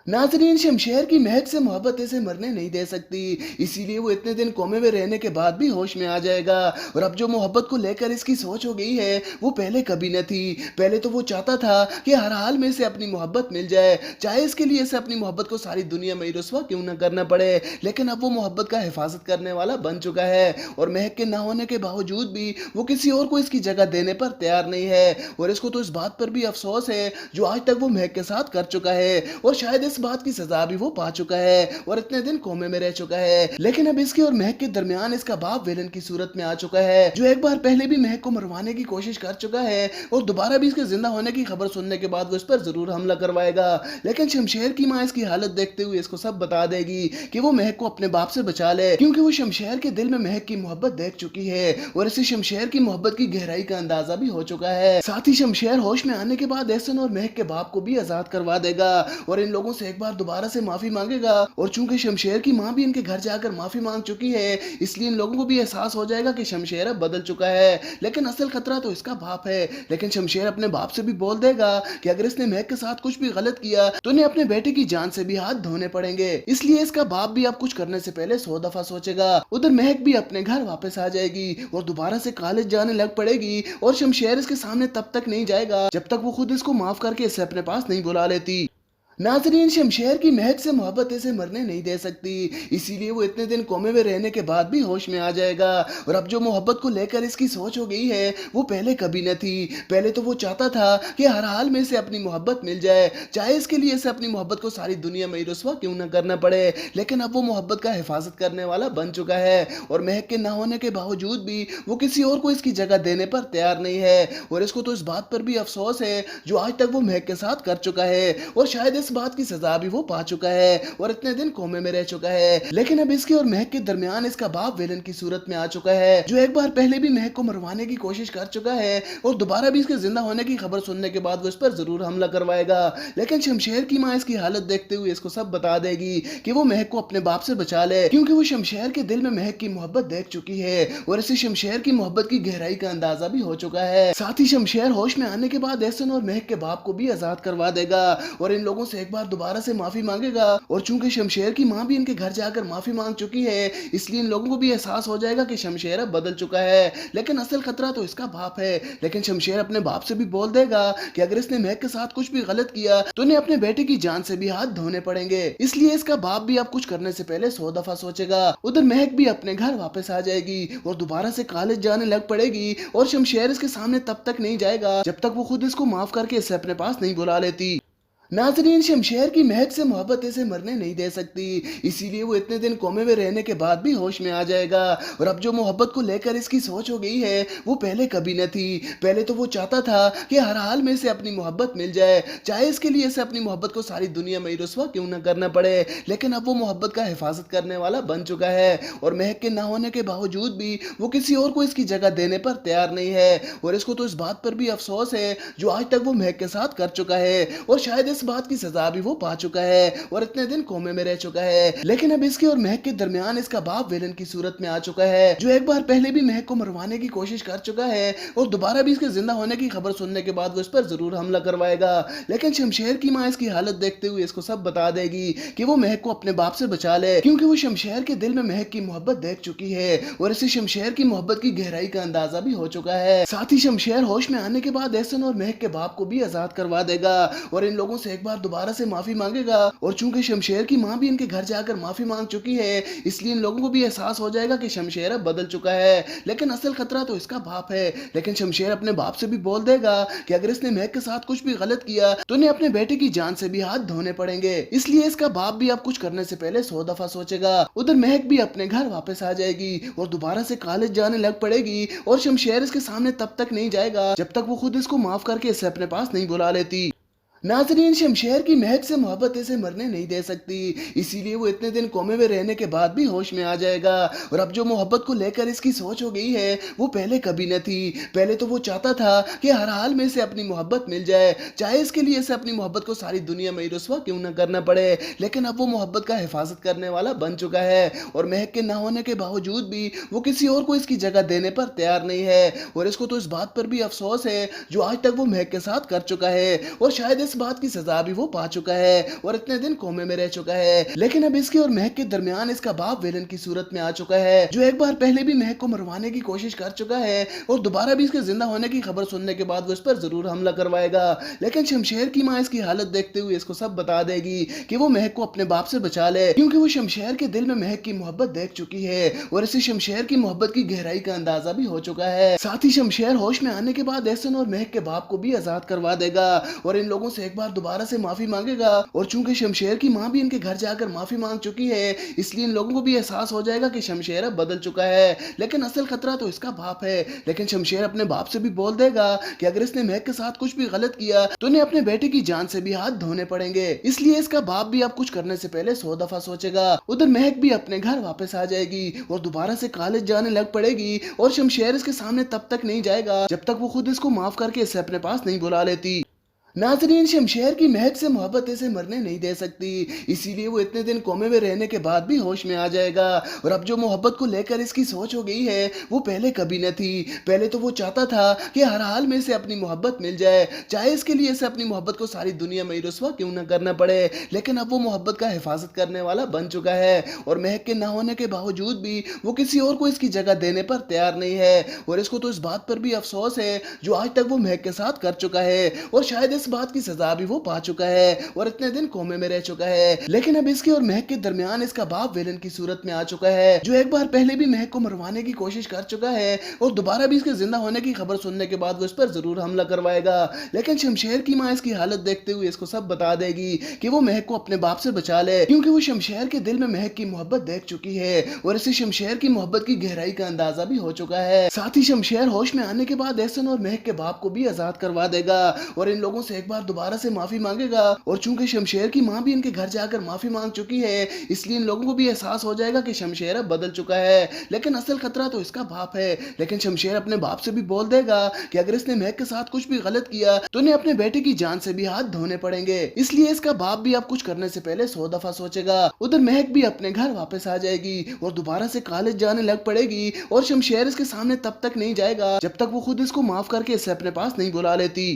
नाजरीन, शमशेर की महक से मोहब्बत इसे मरने नहीं दे सकती, इसीलिए वो इतने दिन कोमे में रहने के बाद भी होश में आ जाएगा। और अब जो मोहब्बत को लेकर इसकी सोच हो गई है वो पहले कभी न थी। पहले तो वो चाहता था कि हर हाल में इसे अपनी मोहब्बत मिल जाए, चाहे इसके लिए इसे अपनी मोहब्बत को सारी दुनिया में ही रुस्वा क्यों न करना पड़े। लेकिन अब वो मोहब्बत का हिफाजत करने वाला बन चुका है और महक के ना होने के बावजूद भी वो किसी और को इसकी जगह देने पर तैयार नहीं है। और इसको तो इस बात पर भी अफसोस है जो आज तक वो महक के साथ कर चुका है और शायद इस बात की सजा भी वो पा चुका है और इतने दिन कोमे में रह चुका है। लेकिन अब इसके और महक के दरमियान इसका बाप विलन की सूरत में आ चुका है, जो एक बार पहले भी महक को मरवाने की कोशिश कर चुका है और दोबारा भी इसके जिंदा होने की खबर सुनने के बाद वो इस पर जरूर हमला करवाएगा। लेकिन शमशेर की माँ इसकी हालत देखते हुए इसको सब बता देगी कि वो महक को अपने बाप से बचा ले, क्योंकि वो शमशेर के दिल में महक की मोहब्बत देख चुकी है और इसे शमशेर की मोहब्बत की गहराई का अंदाजा भी हो चुका है। साथ ही शमशेर होश में आने के बाद एहसन और महक के बाप को भी आजाद करवा देगा और इन लोगों से एक बार दोबारा से माफी मांगेगा और चूंकि शमशेर की माँ भी इनके घर जाकर माफी मांग चुकी है, इसलिए इन लोगों को भी एहसास हो जाएगा कि शमशेर अब बदल चुका है। लेकिन असल खतरा तो इसका बाप है। लेकिन शमशेर अपने बाप से भी बोल देगा कि अगर इसने महक के साथ कुछ भी गलत किया तो इन्हें अपने बेटे की जान से भी हाथ धोने पड़ेंगे। इसलिए इसका बाप भी अब कुछ करने से पहले 100 दफा सोचेगा। उधर महक भी अपने घर वापस आ जाएगी और दोबारा से कॉलेज जाने लग पड़ेगी और शमशेर इसके सामने तब तक नहीं जाएगा जब तक वो खुद इसको माफ करके इसे अपने पास नहीं बुला लेती। नाजरीन, शमशेर की महक से मोहब्बत इसे मरने नहीं दे सकती, इसीलिए वो इतने दिन कोमे में रहने के बाद भी होश में आ जाएगा। और अब जो मोहब्बत को लेकर इसकी सोच हो गई है वो पहले कभी न थी। पहले तो वो चाहता था कि हर हाल में इसे अपनी मोहब्बत मिल जाए, चाहे इसके लिए इसे अपनी मोहब्बत को सारी दुनिया में ही रुस्वा क्यों न करना पड़े। लेकिन अब वो मोहब्बत का हिफाजत करने वाला बन चुका है और महक के न होने के बावजूद भी वो किसी और को इसकी जगह देने पर तैयार नहीं है। और इसको तो इस बात पर भी अफसोस है जो आज तक वो महक के साथ कर चुका है और शायद इस बात की सजा भी वो पा चुका है और इतने दिन कोमे में रह चुका है। लेकिन अब इसके और महक के दरमियान इसका बाप विलन की सूरत में आ चुका है, जो एक बार पहले भी महक को मरवाने की कोशिश कर चुका है और दोबारा भी इसके जिंदा होने की खबर सुनने के बाद वो इस पर जरूर हमला करवाएगा। लेकिन शमशेर की माँ इसकी हालत देखते हुए इसको सब बता देगी कि वो महक को अपने बाप से बचा ले, क्योंकि वो शमशेर के दिल में महक की मोहब्बत देख चुकी है और इसे शमशेर की मोहब्बत की गहराई का अंदाजा भी हो चुका है। साथ ही शमशेर होश में आने के बाद एहसन और महक के बाप को भी आजाद करवा देगा और इन लोगों से एक बार दोबारा से माफी मांगेगा। और चूंकि शमशेर की माँ भी इनके घर जाकर माफी मांग चुकी है, इसलिए इन लोगों को भी एहसास हो जाएगा कि शमशेर अब बदल चुका है। लेकिन असल खतरा तो इसका बाप है। लेकिन शमशेर अपने बाप से भी बोल देगा कि अगर इसने महक के साथ कुछ भी गलत किया तो इन्हें अपने बेटे की जान से भी हाथ धोने पड़ेंगे। इसलिए इसका बाप भी अब कुछ करने से पहले 100 दफा सोचेगा। उधर महक भी अपने घर वापस आ जाएगी और दोबारा से कॉलेज जाने लग पड़ेगी और शमशेर इसके सामने तब तक नहीं जाएगा जब तक वो खुद इसको माफ करके इसे अपने पास नहीं बुला लेती। नाजरीन, शमशेर की महक से मोहब्बत इसे मरने नहीं दे सकती, इसीलिए वो इतने दिन कोमे में रहने के बाद भी होश में आ जाएगा। और अब जो मोहब्बत को लेकर इसकी सोच हो गई है वो पहले कभी न थी। पहले तो वो चाहता था कि हर हाल में इसे अपनी मोहब्बत मिल जाए, चाहे इसके लिए इसे अपनी मोहब्बत को सारी दुनिया में ही रुस्वा क्यों न करना पड़े। लेकिन अब वो मोहब्बत का हिफाजत करने वाला बन चुका है और महक के न होने के बावजूद भी वो किसी और को इसकी जगह देने पर तैयार नहीं है। और इसको तो इस बात पर भी अफसोस है जो आज तक वो महक के साथ कर चुका है और शायद इस बात की सजा भी वो पा चुका है और इतने दिन कोमे में रह चुका है। लेकिन अब इसके और महक के दरमियान इसका बाप विलन की सूरत में आ चुका है, जो एक बार पहले भी महक को मरवाने की कोशिश कर चुका है और दोबारा भी इसके जिंदा होने की खबर सुनने के बाद वो इस पर जरूर हमला करवाएगा। लेकिन शमशेर की माँ इसकी हालत देखते हुए इसको सब बता देगी कि वो महक को अपने बाप से बचा ले, क्योंकि वो शमशेर के दिल में महक की मोहब्बत देख चुकी है और इसे शमशेर की मोहब्बत की गहराई का अंदाजा भी हो चुका है। साथ ही शमशेर होश में आने के बाद एहसन और महक के बाप को भी आजाद करवा देगा और इन लोगों से एक बार दोबारा से माफी मांगेगा। और चूंकि शमशेर की माँ भी इनके घर जाकर माफी मांग चुकी है, इसलिए इन लोगों को भी एहसास हो जाएगा कि शमशेर अब बदल चुका है। लेकिन असल खतरा तो इसका बाप है। लेकिन शमशेर अपने बाप से भी बोल देगा कि अगर इसने महक के साथ कुछ भी गलत किया तो इन्हें अपने बेटे की जान से भी हाथ धोने पड़ेंगे। इसलिए इसका बाप भी अब कुछ करने से पहले 100 दफा सोचेगा। उधर महक भी अपने घर वापस आ जाएगी और दोबारा से कॉलेज जाने लग पड़ेगी और शमशेर इसके सामने तब तक नहीं जाएगा जब तक वो खुद इसको माफ करके इसे अपने पास नहीं बुला लेती। नाजरीन, शमशेर की महक से मोहब्बत इसे मरने नहीं दे सकती, इसीलिए वो इतने दिन कोमे में रहने के बाद भी होश में आ जाएगा। और अब जो मोहब्बत को लेकर इसकी सोच हो गई है वो पहले कभी न थी। पहले तो वो चाहता था कि हर हाल में इसे अपनी मोहब्बत मिल जाए, चाहे इसके लिए इसे अपनी मोहब्बत को सारी दुनिया में ही रुस्वा क्यों न करना पड़े। लेकिन अब वो मोहब्बत का हिफाजत करने वाला बन चुका है और महक के न होने के बावजूद भी वो किसी और को इसकी जगह देने पर तैयार नहीं है। और इसको तो इस बात पर भी अफसोस है जो आज तक वो महक के साथ कर चुका है और शायद इस बात की सजा भी वो पा चुका है और इतने दिन कोमे में रह चुका है। लेकिन अब इसके और महक के दरमियान इसका बाप विलन की सूरत में आ चुका है, जो एक बार पहले भी महक को मरवाने की कोशिश कर चुका है और दोबारा भी इसके जिंदा होने की खबर सुनने के बाद वो इस पर जरूर हमला करवाएगा। लेकिन शमशेर की माँ इसकी हालत देखते हुए इसको सब बता देगी कि वो महक को अपने बाप से बचा ले, क्योंकि वो शमशेर के दिल में महक की मोहब्बत देख चुकी है और इसे शमशेर की मोहब्बत की गहराई का अंदाजा भी हो चुका है। साथ ही शमशेर होश में आने के बाद एहसन और महक के बाप को भी आजाद करवा देगा और इन लोगों से एक बार दोबारा से माफी मांगेगा। और चूंकि शमशेर की माँ भी इनके घर जाकर माफी मांग चुकी है, इसलिए इन लोगों को भी एहसास हो जाएगा कि शमशेर अब बदल चुका है। लेकिन असल खतरा तो इसका बाप है। लेकिन शमशेर अपने बाप से भी बोल देगा कि अगर इसने महक के साथ कुछ भी गलत किया तो इन्हें अपने बेटे की जान से भी हाथ धोने पड़ेंगे। इसलिए इसका बाप भी अब कुछ करने से पहले 100 दफा सोचेगा। उधर महक भी अपने घर वापस आ जाएगी और दोबारा से कॉलेज जाने लग पड़ेगी और शमशेर इसके सामने तब तक नहीं जाएगा जब तक वो खुद इसको माफ करके इसे अपने पास नहीं बुला लेती। नाज़रीन, शमशेर की महक से मोहब्बत इसे मरने नहीं दे सकती, इसीलिए वो इतने दिन कोमे में रहने के बाद भी होश में आ जाएगा। और अब जो मोहब्बत को लेकर इसकी सोच हो गई है, वो पहले कभी न थी। पहले तो वो चाहता था कि हर हाल में इसे अपनी मोहब्बत मिल जाए, चाहे इसके लिए इसे अपनी मोहब्बत को सारी दुनिया में ही रुस्वा क्यों ना करना पड़े। लेकिन अब वो मोहब्बत का हिफाज़त करने वाला बन चुका है, और महक के ना होने के बावजूद भी वो किसी और को इसकी जगह देने पर तैयार नहीं है। और इसको तो इस बात पर भी अफ़सोस है, जो आज तक वो महक के साथ कर चुका है, और शायद इस बात की सजा भी वो पा चुका है, और इतने दिन कोमे में रह चुका है। लेकिन अब इसके और महक के दरमियान इसका बाप विलन की सूरत में आ चुका है, जो एक बार पहले भी महक को मरवाने की कोशिश कर चुका है, और दोबारा भी इसके जिंदा होने की खबर सुनने के बाद वो इस पर जरूर हमला करवाएगा। लेकिन शमशेर की माँ इसकी हालत देखते हुए इसको सब बता देगी कि वो महक को अपने बाप से बचा ले, क्योंकि वो शमशेर के दिल में महक की मोहब्बत देख चुकी है, और इसे शमशेर की मोहब्बत की गहराई का अंदाजा भी हो चुका है। साथ ही शमशेर होश में आने के बाद एहसन और महक के बाप को भी आजाद करवा देगा, और इन लोगों से एक बार दोबारा से माफी मांगेगा। और चूंकि शमशेर की मां भी इनके घर जाकर माफी मांग चुकी है, इसलिए इन लोगों को भी एहसास हो जाएगा कि शमशेर अब बदल चुका है। लेकिन असल खतरा तो इसका बाप है। लेकिन शमशेर अपने बाप से भी बोल देगा कि अगर इसने महक के साथ कुछ भी गलत किया तो इन्हें अपने बेटे की जान से भी हाथ धोने पड़ेंगे। इसलिए इसका बाप भी अब कुछ करने से पहले 100 दफा सोचेगा। उधर महक भी अपने घर वापस आ जाएगी और दोबारा से कॉलेज जाने लग पड़ेगी, और शमशेर इसके सामने तब तक नहीं जाएगा जब तक वो खुद इसको माफ करके इसे अपने पास नहीं बुला लेती।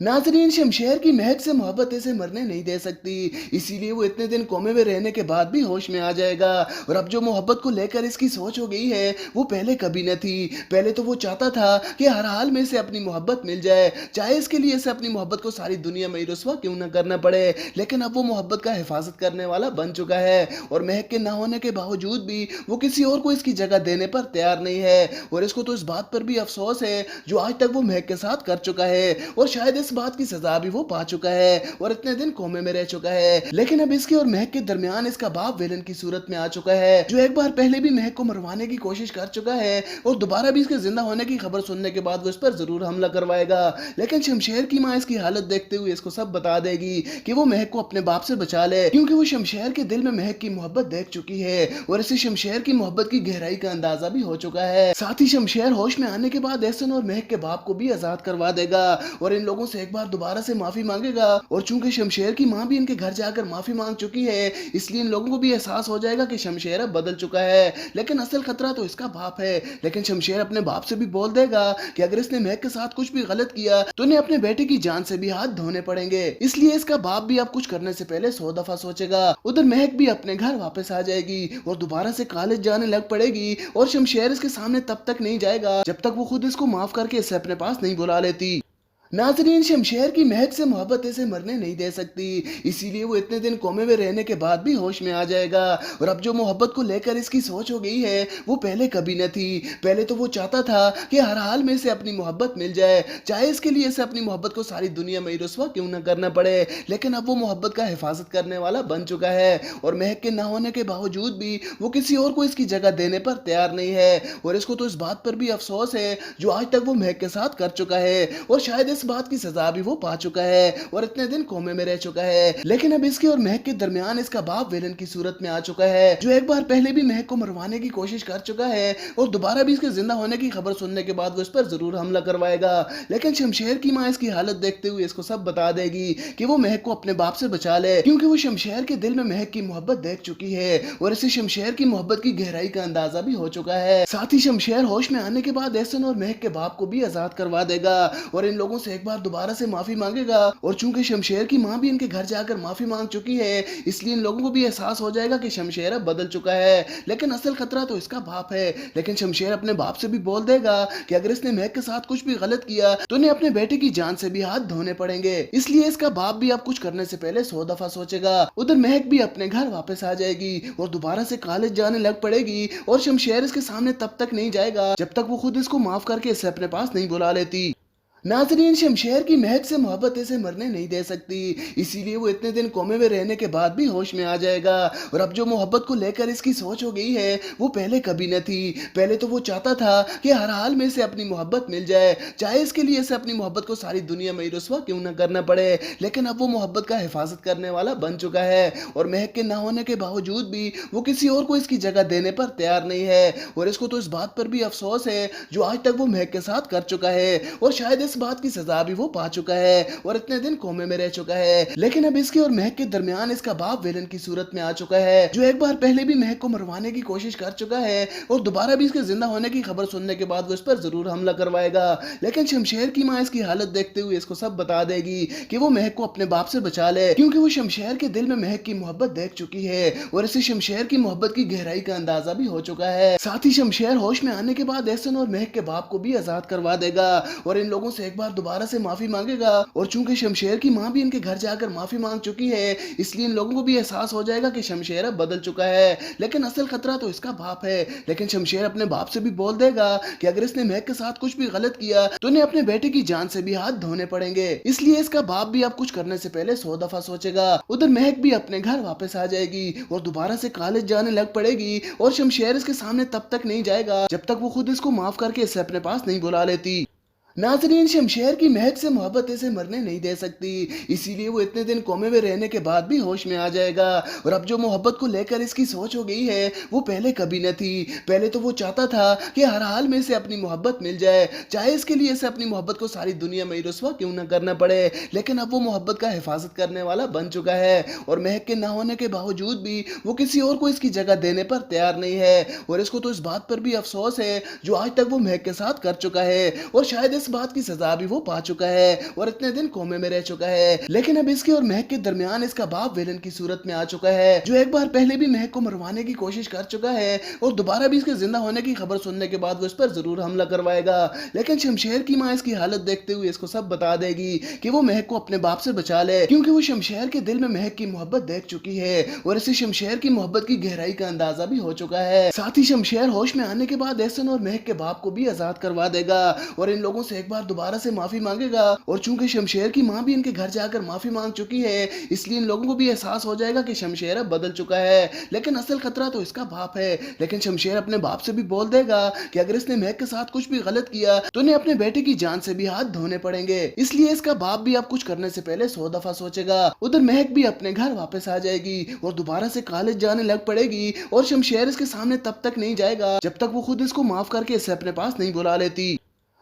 नाज़रीन, शमशेर की महक से मोहब्बत इसे मरने नहीं दे सकती, इसीलिए वो इतने दिन कोमे में रहने के बाद भी होश में आ जाएगा। और अब जो मोहब्बत को लेकर इसकी सोच हो गई है, वो पहले कभी न थी। पहले तो वो चाहता था कि हर हाल में इसे अपनी मोहब्बत मिल जाए, चाहे इसके लिए इसे अपनी मोहब्बत को सारी दुनिया में ही रुस्वा क्यों ना करना पड़े। लेकिन अब वो मोहब्बत का हिफाजत करने वाला बन चुका है, और महक के ना होने के बावजूद भी वो किसी और को इसकी जगह देने पर तैयार नहीं है। और इसको तो इस बात पर भी अफसोस है, जो आज तक वो महक के साथ कर चुका है, और शायद इस बात की सजा भी वो पा चुका है, और इतने दिन कोमे में रह चुका है। लेकिन अब इसके और महक के दरमियान इसका बाप विलन की सूरत में आ चुका है, जो एक बार पहले भी महक को मरवाने की कोशिश कर चुका है, और दोबारा भी इसके जिंदा होने की खबर सुनने के बाद वो इस पर जरूर हमला करवाएगा। लेकिन शमशेर की माँ इसकी हालत देखते हुए इसको सब बता देगी कि वो महक को अपने बाप से बचा ले, क्योंकि वो शमशेर के दिल में महक की मोहब्बत देख चुकी है, और इसे शमशेर की मोहब्बत की गहराई का अंदाजा भी हो चुका है। साथ ही शमशेर होश में आने के बाद एहसन और महक के बाप को भी आजाद करवा देगा, और इन लोगों से एक बार दोबारा से माफी मांगेगा। और चूंकि शमशेर की मां भी इनके घर जाकर माफी मांग चुकी है, इसलिए इन लोगों को भी एहसास हो जाएगा कि शमशेर अब बदल चुका है। लेकिन असल खतरा तो इसका बाप है। लेकिन शमशेर अपने बाप से भी बोल देगा कि अगर इसने महक के साथ कुछ भी गलत किया तो इन्हें अपने बेटे की जान से भी हाथ धोने पड़ेंगे। इसलिए इसका बाप भी अब कुछ करने से पहले 100 दफा सोचेगा। उधर महक भी अपने घर वापस आ जाएगी और दोबारा से कॉलेज जाने लग पड़ेगी, और शमशेर इसके सामने तब तक नहीं जाएगा जब तक वो खुद इसको माफ करके इसे अपने पास नहीं बुला लेती। नाज़रीन, शमशेर की महक से मोहब्बत इसे मरने नहीं दे सकती, इसीलिए वो इतने दिन कोमे में रहने के बाद भी होश में आ जाएगा। और अब जो मोहब्बत को लेकर इसकी सोच हो गई है, वो पहले कभी न थी। पहले तो वो चाहता था कि हर हाल में इसे अपनी मोहब्बत मिल जाए, चाहे इसके लिए इसे अपनी मोहब्बत को सारी दुनिया में ही रुस्वा क्यों ना करना पड़े। लेकिन अब वो मोहब्बत का हिफाजत करने वाला बन चुका है, और महक के ना होने के बावजूद भी वो किसी और को इसकी जगह देने पर तैयार नहीं है। और इसको तो इस बात पर भी अफसोस है, जो आज तक वो महक के साथ कर चुका है, और शायद इस बात की सजा भी वो पा चुका है, और इतने दिन कोमे में रह चुका है। लेकिन अब इसके और महक के दरमियान इसका बाप विलन की सूरत में आ चुका है, जो एक बार पहले भी महक को मरवाने की कोशिश कर चुका है, और दोबारा भी इसके जिंदा होने की खबर सुनने के बाद वो इस पर जरूर हमला करवाएगा। लेकिन शमशेर की माँ इसकी हालत देखते हुए इसको सब बता देगी कि वो महक को अपने बाप से बचा ले, क्योंकि वो शमशेर के दिल में महक की मोहब्बत देख चुकी है, और इसे शमशेर की मोहब्बत की गहराई का अंदाजा भी हो चुका है। साथ ही शमशेर होश में आने के बाद एहसन और महक के बाप को भी आजाद करवा देगा, और इन लोगों से एक बार दोबारा से माफी मांगेगा। और चूंकि शमशेर की मां भी इनके घर जाकर माफी मांग चुकी है, इसलिए इन लोगों को भी एहसास हो जाएगा कि शमशेर अब बदल चुका है। लेकिन असल खतरा तो इसका बाप है। लेकिन शमशेर अपने बाप से भी बोल देगा कि अगर इसने महक के साथ कुछ भी गलत किया तो इन्हें अपने बेटे की जान से भी हाथ धोने पड़ेंगे। इसलिए इसका बाप भी अब कुछ करने से पहले 100 दफा सोचेगा। उधर महक भी अपने घर वापस आ जाएगी और दोबारा से कॉलेज जाने लग पड़ेगी, और शमशेर इसके सामने तब तक नहीं जाएगा जब तक वो खुद इसको माफ करके इसे अपने पास नहीं बुला लेती। नाज़रीन, शमशेर की महक से मोहब्बत इसे मरने नहीं दे सकती, इसीलिए वो इतने दिन कोमे में रहने के बाद भी होश में आ जाएगा। और अब जो मोहब्बत को लेकर इसकी सोच हो गई है, वो पहले कभी न थी। पहले तो वो चाहता था कि हर हाल में इसे अपनी मोहब्बत मिल जाए, चाहे इसके लिए इसे अपनी मोहब्बत को सारी दुनिया में ही रुस्वा क्यों ना करना पड़े। लेकिन अब वो मोहब्बत का हिफाजत करने वाला बन चुका है, और महक के ना होने के बावजूद भी वो किसी और को इसकी जगह देने पर तैयार नहीं है। और इसको तो इस बात पर भी अफसोस है, जो आज तक वो महक के साथ कर चुका है, और शायद इस इस बात की सजा भी वो पा चुका है और इतने दिन कोमे में रह चुका है। लेकिन अब इसके और महक के दरमियान इसका बाप विलन की सूरत में आ चुका है, जो एक बार पहले भी महक को मरवाने की कोशिश कर चुका है और दोबारा भी इसके जिंदा होने की खबर सुनने के बाद वो इस पर जरूर हमला करवाएगा। लेकिन शमशेर की माँ इसकी हालत देखते हुए इसको सब बता देगी कि वो महक को अपने बाप से बचा ले, क्योंकि वो शमशेर के दिल में महक की मोहब्बत देख चुकी है और इसे शमशेर की मोहब्बत की गहराई का अंदाजा भी हो चुका है। साथ ही शमशेर होश में आने के बाद एहसन और महक के बाप को भी आजाद करवा देगा और इन लोगों से एक बार दोबारा से माफी मांगेगा। और चूंकि शमशेर की माँ भी इनके घर जाकर माफी मांग चुकी है, इसलिए इन लोगों को भी एहसास हो जाएगा कि शमशेर अब बदल चुका है। लेकिन असल खतरा तो इसका बाप है। लेकिन शमशेर अपने बाप से भी बोल देगा कि अगर इसने महक के साथ कुछ भी गलत किया तो इन्हें अपने बेटे की जान से भी हाथ धोने पड़ेंगे। इसलिए इसका बाप भी अब कुछ करने से पहले 100 दफा सोचेगा। उधर महक भी अपने घर वापस आ जाएगी और दोबारा से कॉलेज जाने लग पड़ेगी और शमशेर इसके सामने तब तक नहीं जाएगा जब तक वो खुद इसको माफ करके इसे अपने पास नहीं बुला लेती। नाजरीन, शमशेर की महक से मोहब्बत इसे मरने नहीं दे सकती, इसीलिए वो इतने दिन कोमे में रहने के बाद भी होश में आ जाएगा। और अब जो मोहब्बत को लेकर इसकी सोच हो गई है वो पहले कभी न थी। पहले तो वो चाहता था कि हर हाल में से अपनी मोहब्बत मिल जाए, चाहे इसके लिए इसे अपनी मोहब्बत को सारी दुनिया में ही रुस्वा क्यों न करना पड़े। लेकिन अब वो मोहब्बत का हिफाजत करने वाला बन चुका है और महक के ना होने के बावजूद भी वो किसी और को इसकी जगह देने पर तैयार नहीं है। और इसको तो इस बात पर भी अफसोस है जो आज तक वो महक के साथ कर चुका है और शायद इस बात की सजा भी वो पा चुका है और इतने दिन कोमे में रह चुका है। लेकिन अब इसके और महक के दरमियान इसका बाप विलन की सूरत में आ चुका है, जो एक बार पहले भी महक को मरवाने की कोशिश कर चुका है और दोबारा भी इसके जिंदा होने की खबर सुनने के बाद वो इस पर जरूर हमला करवाएगा। लेकिन शमशेर की माँ इसकी हालत देखते हुए इसको सब बता देगी कि वो महक को अपने बाप से बचा ले, क्योंकि वो शमशेर के दिल में महक की मोहब्बत देख चुकी है और इसे शमशेर की मोहब्बत की गहराई का अंदाजा भी हो चुका है। साथ ही शमशेर होश में आने के बाद एहसन और महक के बाप को भी आजाद करवा देगा और इन लोगों से एक बार दोबारा से माफी मांगेगा। और चूंकि शमशेर की मां भी इनके घर जाकर माफी मांग चुकी है, इसलिए इन लोगों को भी एहसास हो जाएगा कि शमशेर अब बदल चुका है। लेकिन असल खतरा तो इसका बाप है। लेकिन शमशेर अपने बाप से भी बोल देगा कि अगर इसने महक के साथ कुछ भी गलत किया तो इन्हें अपने बेटे की जान से भी हाथ धोने पड़ेंगे। इसलिए इसका बाप भी अब कुछ करने से पहले 100 दफा सोचेगा। उधर महक भी अपने घर वापस आ जाएगी और दोबारा से कॉलेज जाने लग पड़ेगी और शमशेर इसके सामने तब तक नहीं जाएगा जब तक वो खुद इसको माफ करके इसे अपने पास नहीं बुला लेती।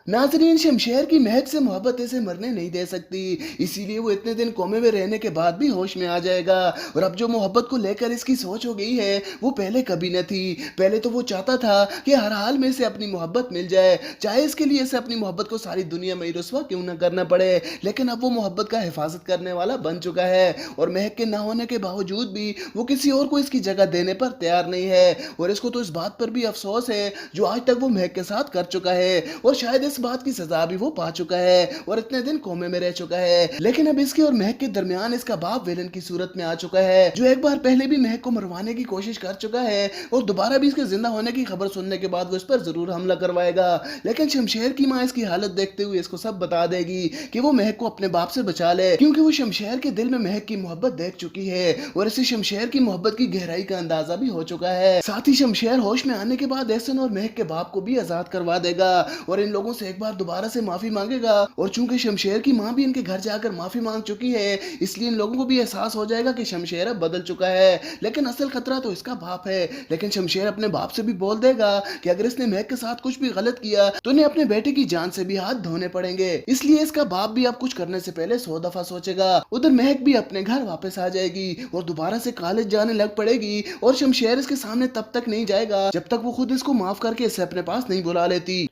नाजरीन, शमशेर की महक से मोहब्बत इसे मरने नहीं दे सकती, इसीलिए वो इतने दिन कोमे में रहने के बाद भी होश में आ जाएगा। और अब जो मोहब्बत को लेकर इसकी सोच हो गई है वो पहले कभी न थी। पहले तो वो चाहता था कि हर हाल में से अपनी मोहब्बत मिल जाए, चाहे इसके लिए इसे अपनी मोहब्बत को सारी दुनिया में ही रुस्वा क्यों न करना पड़े। लेकिन अब वो मोहब्बत का हिफाजत करने वाला बन चुका है और महक के न होने के बावजूद भी वो किसी और को इसकी जगह देने पर तैयार नहीं है। और इसको तो इस बात पर भी अफसोस है जो आज तक वो महक के साथ कर चुका है और शायद इस बात की सजा भी वो पा चुका है और इतने दिन कोमे में रह चुका है। लेकिन अब इसके और महक के दरमियान इसका बाप विलन की सूरत में आ चुका है, जो एक बार पहले भी महक को मरवाने की कोशिश कर चुका है और दोबारा भी इसके जिंदा होने की खबर सुनने के बाद वो इस पर जरूर हमला करवाएगा। लेकिन शमशेर की माँ इसकी हालत देखते हुए इसको सब बता देगी कि वो महक को अपने बाप से बचा ले, क्योंकि वो शमशेर के दिल में महक की मोहब्बत देख चुकी है और इसे शमशेर की मोहब्बत की गहराई का अंदाजा भी हो चुका है। साथ ही शमशेर होश में आने के बाद एहसन और महक के बाप को भी आजाद करवा देगा और इन लोगों से एक बार दोबारा से माफी मांगेगा। और चूंकि शमशेर की मां भी इनके घर जाकर माफी मांग चुकी है, इसलिए इन लोगों को भी एहसास हो जाएगा कि शमशेर अब बदल चुका है। लेकिन असल खतरा तो इसका बाप है। लेकिन शमशेर अपने बाप से भी बोल देगा कि अगर इसने महक के साथ कुछ भी गलत किया तो इन्हें अपने बेटे की जान से भी हाथ धोने पड़ेंगे। इसलिए इसका बाप भी अब कुछ करने से पहले 100 दफा सोचेगा। उधर महक भी अपने घर वापस आ जाएगी और दोबारा से कॉलेज जाने लग पड़ेगी और शमशेर इसके सामने तब तक नहीं जाएगा जब तक वो खुद इसको माफ करके इसे अपने पास नहीं बुला लेती।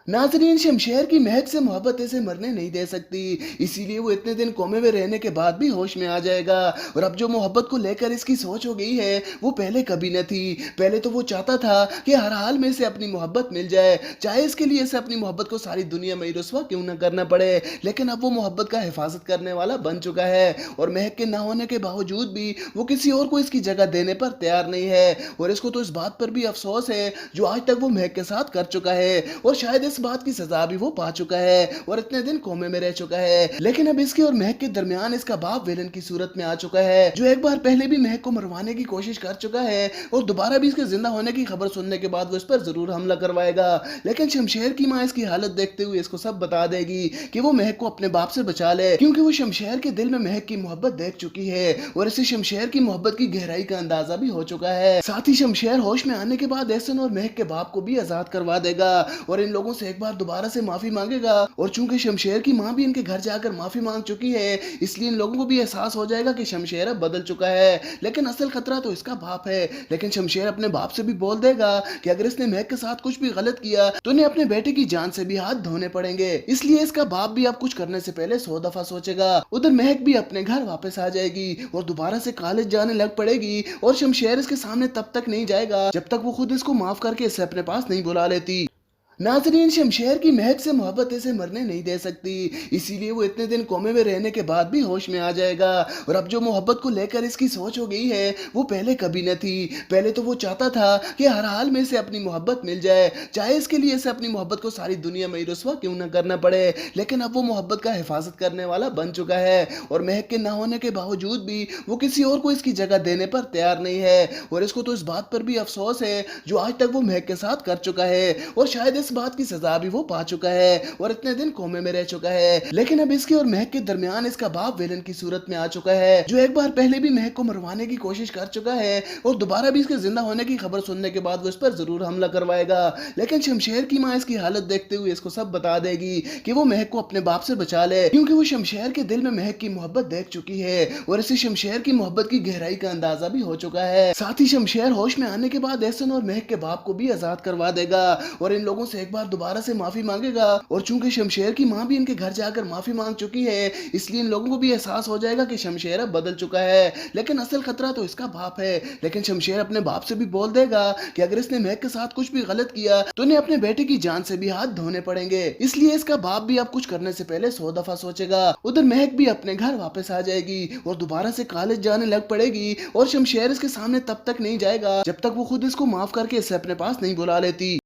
नाजरीन, शमशेर की महक से मोहब्बत इसे मरने नहीं दे सकती, इसीलिए वो इतने दिन कोमे में रहने के बाद भी होश में आ जाएगा। और अब जो मोहब्बत को लेकर इसकी सोच हो गई है वो पहले कभी न थी। पहले तो वो चाहता था कि हर हाल में से अपनी मोहब्बत मिल जाए, चाहे इसके लिए इसे अपनी मोहब्बत को सारी दुनिया में ही रुस्वा क्यों न करना पड़े। लेकिन अब वो मोहब्बत का हिफाजत करने वाला बन चुका है और महक के न होने के बावजूद भी वो किसी और को इसकी जगह देने पर तैयार नहीं है। और इसको तो इस बात पर भी अफसोस है जो आज तक वो महक के साथ कर चुका है और शायद इस बात की सजा भी वो पा चुका है और इतने दिन कोमे में रह चुका है। लेकिन अब इसके और महक के दरमियान इसका बाप विलन की सूरत में आ चुका है, जो एक बार पहले भी महक को मरवाने की कोशिश कर चुका है और दोबारा भी इसके जिंदा होने की खबर सुनने के बाद वो इस पर जरूर हमला करवाएगा। लेकिन शमशेर की माँ इसकी हालत देखते हुए इसको सब बता देगी कि वो महक को अपने बाप से बचा ले, क्योंकि वो शमशेर के दिल में महक की मोहब्बत देख चुकी है और इसे शमशेर की मोहब्बत की गहराई का अंदाजा भी हो चुका है। साथ ही शमशेर होश में आने के बाद एहसन और महक के बाप को भी आजाद करवा देगा और इन लोगों से एक बार दोबारा से माफी मांगेगा, और चूंकि शमशेर की माँ भी इनके घर जाकर माफी मांग चुकी है, इसलिए इन लोगों को भी एहसास हो जाएगा कि शमशेर अब बदल चुका है। लेकिन असल खतरा तो इसका बाप है। लेकिन शमशेर अपने बाप से भी बोल देगा कि अगर इसने महक के साथ कुछ भी गलत किया तो इन्हें अपने बेटे की जान से भी हाथ धोने पड़ेंगे। इसलिए इसका बाप भी अब कुछ करने से पहले 100 दफा सोचेगा। उधर महक भी अपने घर वापस आ जाएगी और दोबारा से कॉलेज जाने लग पड़ेगी, और शमशेर इसके सामने तब तक नहीं जाएगा जब तक वो खुद इसको माफ करके इसे अपने पास नहीं बुला लेती। नाजरीन, शमशेर की महक से मोहब्बत इसे मरने नहीं दे सकती, इसीलिए वो इतने दिन कोमे में रहने के बाद भी होश में आ जाएगा। और अब जो मोहब्बत को लेकर इसकी सोच हो गई है वो पहले कभी न थी। पहले तो वो चाहता था कि हर हाल में इसे अपनी मोहब्बत मिल जाए, चाहे इसके लिए इसे अपनी मोहब्बत को सारी दुनिया में ही रुस्वा क्यों न करना पड़े। लेकिन अब वो मोहब्बत का हिफाजत करने वाला बन चुका है, और महक के ना होने के बावजूद भी वो किसी और को इसकी जगह देने पर तैयार नहीं है। और इसको तो इस बात पर भी अफसोस है जो आज तक वो महक के साथ कर चुका है, और शायद इस बात की सजा भी वो पा चुका है और इतने दिन कोमे में रह चुका है। लेकिन अब इसके और महक के दरमियान इसका बाप विलन की सूरत में आ चुका है, जो एक बार पहले भी महक को मरवाने की कोशिश कर चुका है, और दोबारा भी इसके जिंदा होने की खबर सुनने के बाद वो इस पर जरूर हमला करवाएगा। लेकिन शमशेर की माँ इसकी हालत देखते हुए इसको सब बता देगी कि वो महक को अपने बाप से बचा ले, क्योंकि वो शमशेर के दिल में महक की मोहब्बत देख चुकी है, और इसे शमशेर की मोहब्बत की गहराई का अंदाजा भी हो चुका है। साथ ही शमशेर होश में आने के बाद एहसन और महक के बाप को भी आजाद करवा देगा, और इन लोगों से एक बार दोबारा से माफी मांगेगा। और चूंकि शमशेर की माँ भी इनके घर जाकर माफी मांग चुकी है, इसलिए इन लोगों को भी एहसास हो जाएगा कि शमशेर अब बदल चुका है। लेकिन असल खतरा तो इसका बाप है। लेकिन शमशेर अपने बाप से भी बोल देगा कि अगर इसने महक के साथ कुछ भी गलत किया तो इन्हें अपने बेटे की जान से भी हाथ धोने पड़ेंगे। इसलिए इसका बाप भी अब कुछ करने से पहले 100 दफा सोचेगा। उधर महक भी अपने घर वापस आ जाएगी और दोबारा से कॉलेज जाने लग पड़ेगी, और शमशेर इसके सामने तब तक नहीं जाएगा जब तक वो खुद इसको माफ करके इसे अपने पास नहीं बुला लेती।